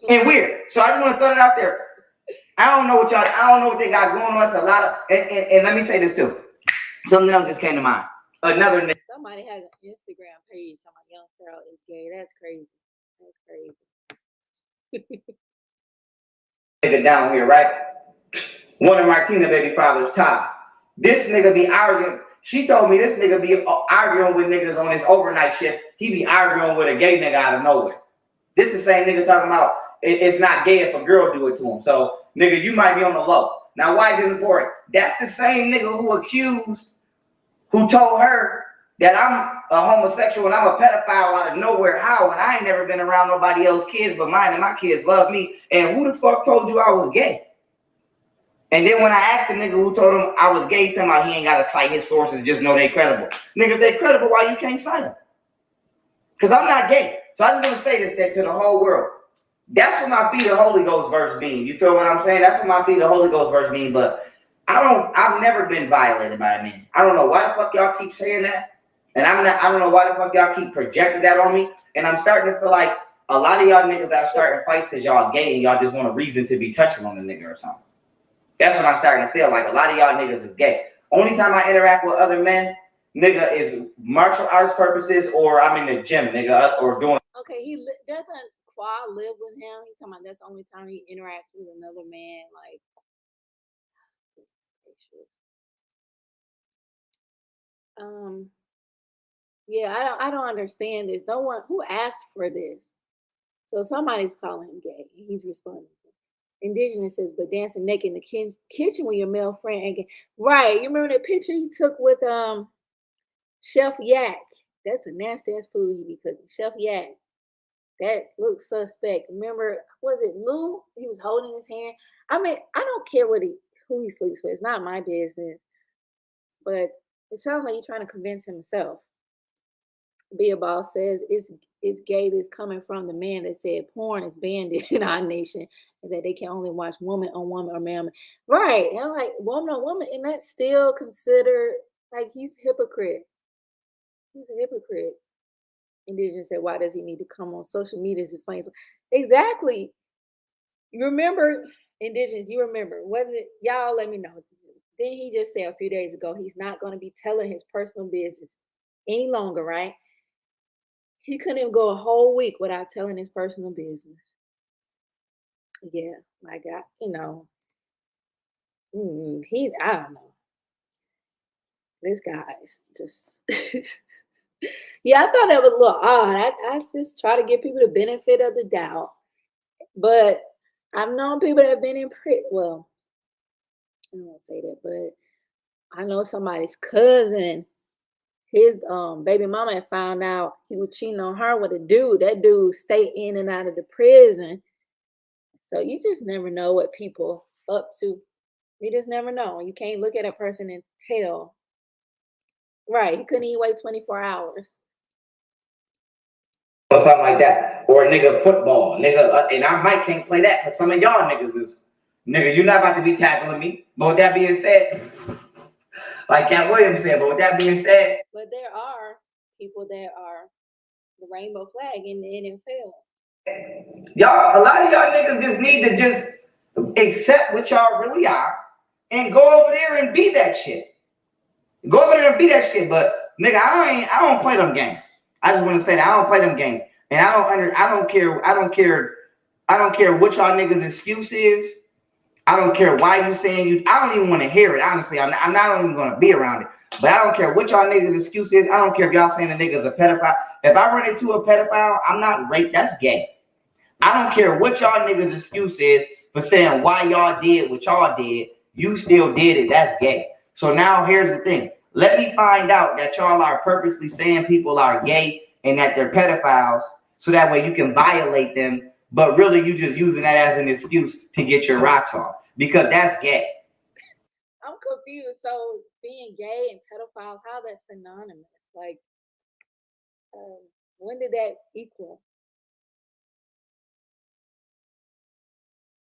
And weird. So I just want to throw it out there. I don't know what they got going on. It's a lot of, and let me say this too. Something else just came to mind. Another nigga. Somebody has an Instagram page talking about Young Pharaoh is gay. That's crazy. That's crazy. nigga down here, right? One of Martina baby father's top. This nigga be arguing. She told me this nigga be arguing with niggas on his overnight shift. He be arguing with a gay nigga out of nowhere. This is the same nigga talking about it's not gay if a girl do it to him. So, nigga, you might be on the low. Now, why is this important? That's the same nigga who told her that I'm a homosexual and I'm a pedophile out of nowhere. How? And I ain't never been around nobody else's kids but mine, and my kids love me. And who the fuck told you I was gay? And then when I asked the nigga who told him I was gay, he told me he ain't got to cite his sources, just know they credible. Nigga, if they credible, why you can't cite them? Because I'm not gay. So I just want to say this to the whole world. That's what my feed the Holy Ghost verse mean. You feel what I'm saying? That's what my feed the Holy Ghost verse mean. But I've never been violated by a man. I don't know why the fuck y'all keep saying that. And I don't know why the fuck y'all keep projecting that on me. And I'm starting to feel like a lot of y'all niggas are starting fights because y'all gay and y'all just want a reason to be touching on the nigga or something. That's what I'm starting to feel like. A lot of y'all niggas is gay. Only time I interact with other men, nigga, is martial arts purposes or I'm in the gym, nigga, or doing. Okay, he doesn't Qua live with him. He's talking about that's the only time he interacts with another man. Like, yeah, I don't understand this. No one who asked for this. So somebody's calling him gay. He's responding. Indigenous says, but dancing naked in the kitchen with your male friend ain't gay. Right. You remember that picture he took with Chef Yak? That's a nasty ass food he be cooking. Chef Yak. That looks suspect. Remember, was it Lou? He was holding his hand. I mean, I don't care who he sleeps with. It's not my business. But it sounds like he's trying to convince himself. Be a Boss says it's gay that's coming from the man that said porn is banned in our nation and that they can only watch woman on woman or man. Right. And I'm like, woman on woman, and that's still considered like he's a hypocrite. He's a hypocrite. Indigenous said, why does he need to come on social media to explain? Exactly. You remember, Indigenous, you remember, wasn't it? Y'all let me know. Then he just said a few days ago, he's not going to be telling his personal business any longer, right? He couldn't even go a whole week without telling his personal business. Yeah, my God, I don't know. This guy's just, yeah, I thought that was a little odd. I just try to give people the benefit of the doubt. But I've known people that have been in prison. Well, I don't say that, but I know somebody's cousin, his baby mama had found out he was cheating on her with a dude. That dude stayed in and out of the prison. So you just never know what people up to. You just never know. You can't look at a person and tell. Right. He couldn't even wait 24 hours. Or something like that. Or nigga football. Nigga, and I might can't play that because some of y'all niggas is, nigga, you're not about to be tackling me. But with that being said, like Cat Williams said, but with that being said. But there are people that are the rainbow flag in the NFL. Y'all, a lot of y'all niggas just need to just accept what y'all really are and go over there and be that shit. Go over there and be that shit. But nigga, I don't play them games. I just want to say that I don't play them games. And I don't care what y'all niggas' excuse is. I don't care why you saying you. I don't even want to hear it. Honestly, I'm not even gonna be around it. But I don't care what y'all niggas' excuse is. I don't care if y'all saying the nigga's a pedophile. If I run into a pedophile, I'm not raped. That's gay. I don't care what y'all niggas' excuse is for saying why y'all did what y'all did. You still did it. That's gay. So now here's the thing. Let me find out that y'all are purposely saying people are gay and that they're pedophiles, so that way you can violate them. But really, you just using that as an excuse to get your rocks off, because that's gay. I'm confused. So being gay and pedophiles, how that's synonymous? Like, when did that equal?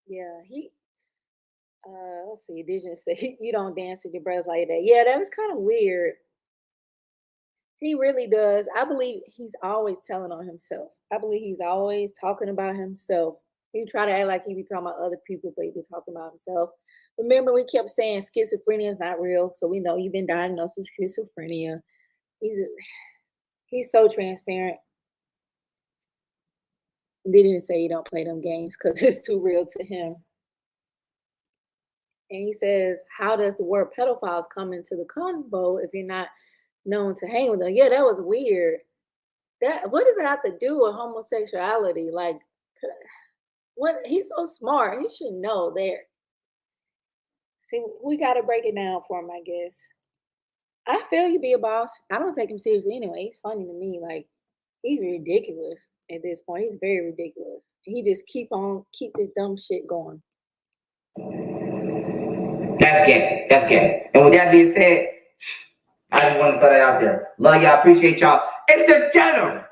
Yeah, let's see, Dijon say you don't dance with your brothers like that. Yeah, that was kind of weird. He really does. I believe he's always telling on himself. I believe he's always talking about himself. He try to act like he be talking about other people, but he be talking about himself. Remember, we kept saying schizophrenia is not real, so we know you've been diagnosed with schizophrenia. He's so transparent. They didn't say you don't play them games because it's too real to him. And he says, how does the word pedophiles come into the convo if you're not known to hang with them? Yeah, that was weird. What does that have to do with homosexuality? Like, what? He's so smart. He should know there. See, we got to break it down for him, I guess. I feel you be a boss. I don't take him seriously anyway. He's funny to me. Like, he's ridiculous at this point. He's very ridiculous. He just keep this dumb shit going. That's gay. That's gay. And with that being said, I just want to throw that out there. Love y'all. Appreciate y'all. It's the general.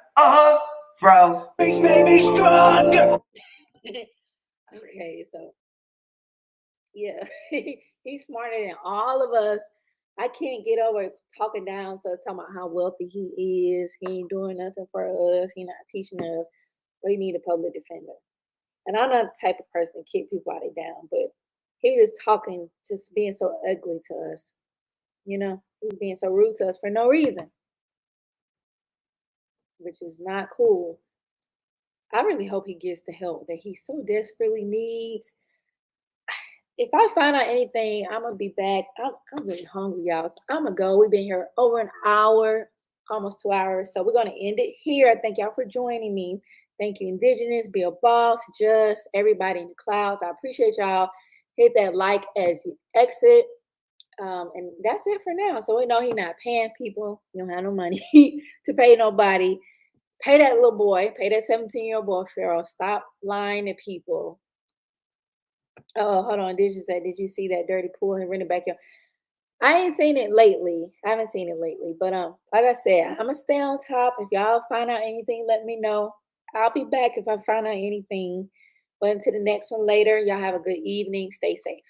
Froze. Makes me stronger. Okay, so yeah, he's smarter than all of us. I can't get over talking down to talking about how wealthy he is. He ain't doing nothing for us. He not teaching us. We need a public defender. And I'm not the type of person to kick people out of down, but he was talking, just being so ugly to us. You know, he was being so rude to us for no reason, which is not cool. I really hope he gets the help that he so desperately needs. If I find out anything, I'm gonna be back. I'm really hungry, y'all. So I'm gonna go. We've been here over an hour, almost 2 hours. So we're gonna end it here. Thank y'all for joining me. Thank you, Indigenous, Be a Boss, Just, everybody in the clouds. I appreciate y'all. Hit that like as you exit. And that's it for now. So we know he's not paying people. You don't have no money to pay nobody. Pay that little boy. Pay that 17-year-old boy, Pharaoh. Stop lying to people. Oh, hold on. Did you see that dirty pool and rent it back here? I ain't seen it lately. I haven't seen it lately. But like I said, I'm gonna stay on top. If y'all find out anything, let me know. I'll be back if I find out anything. But until the next one later, y'all have a good evening. Stay safe.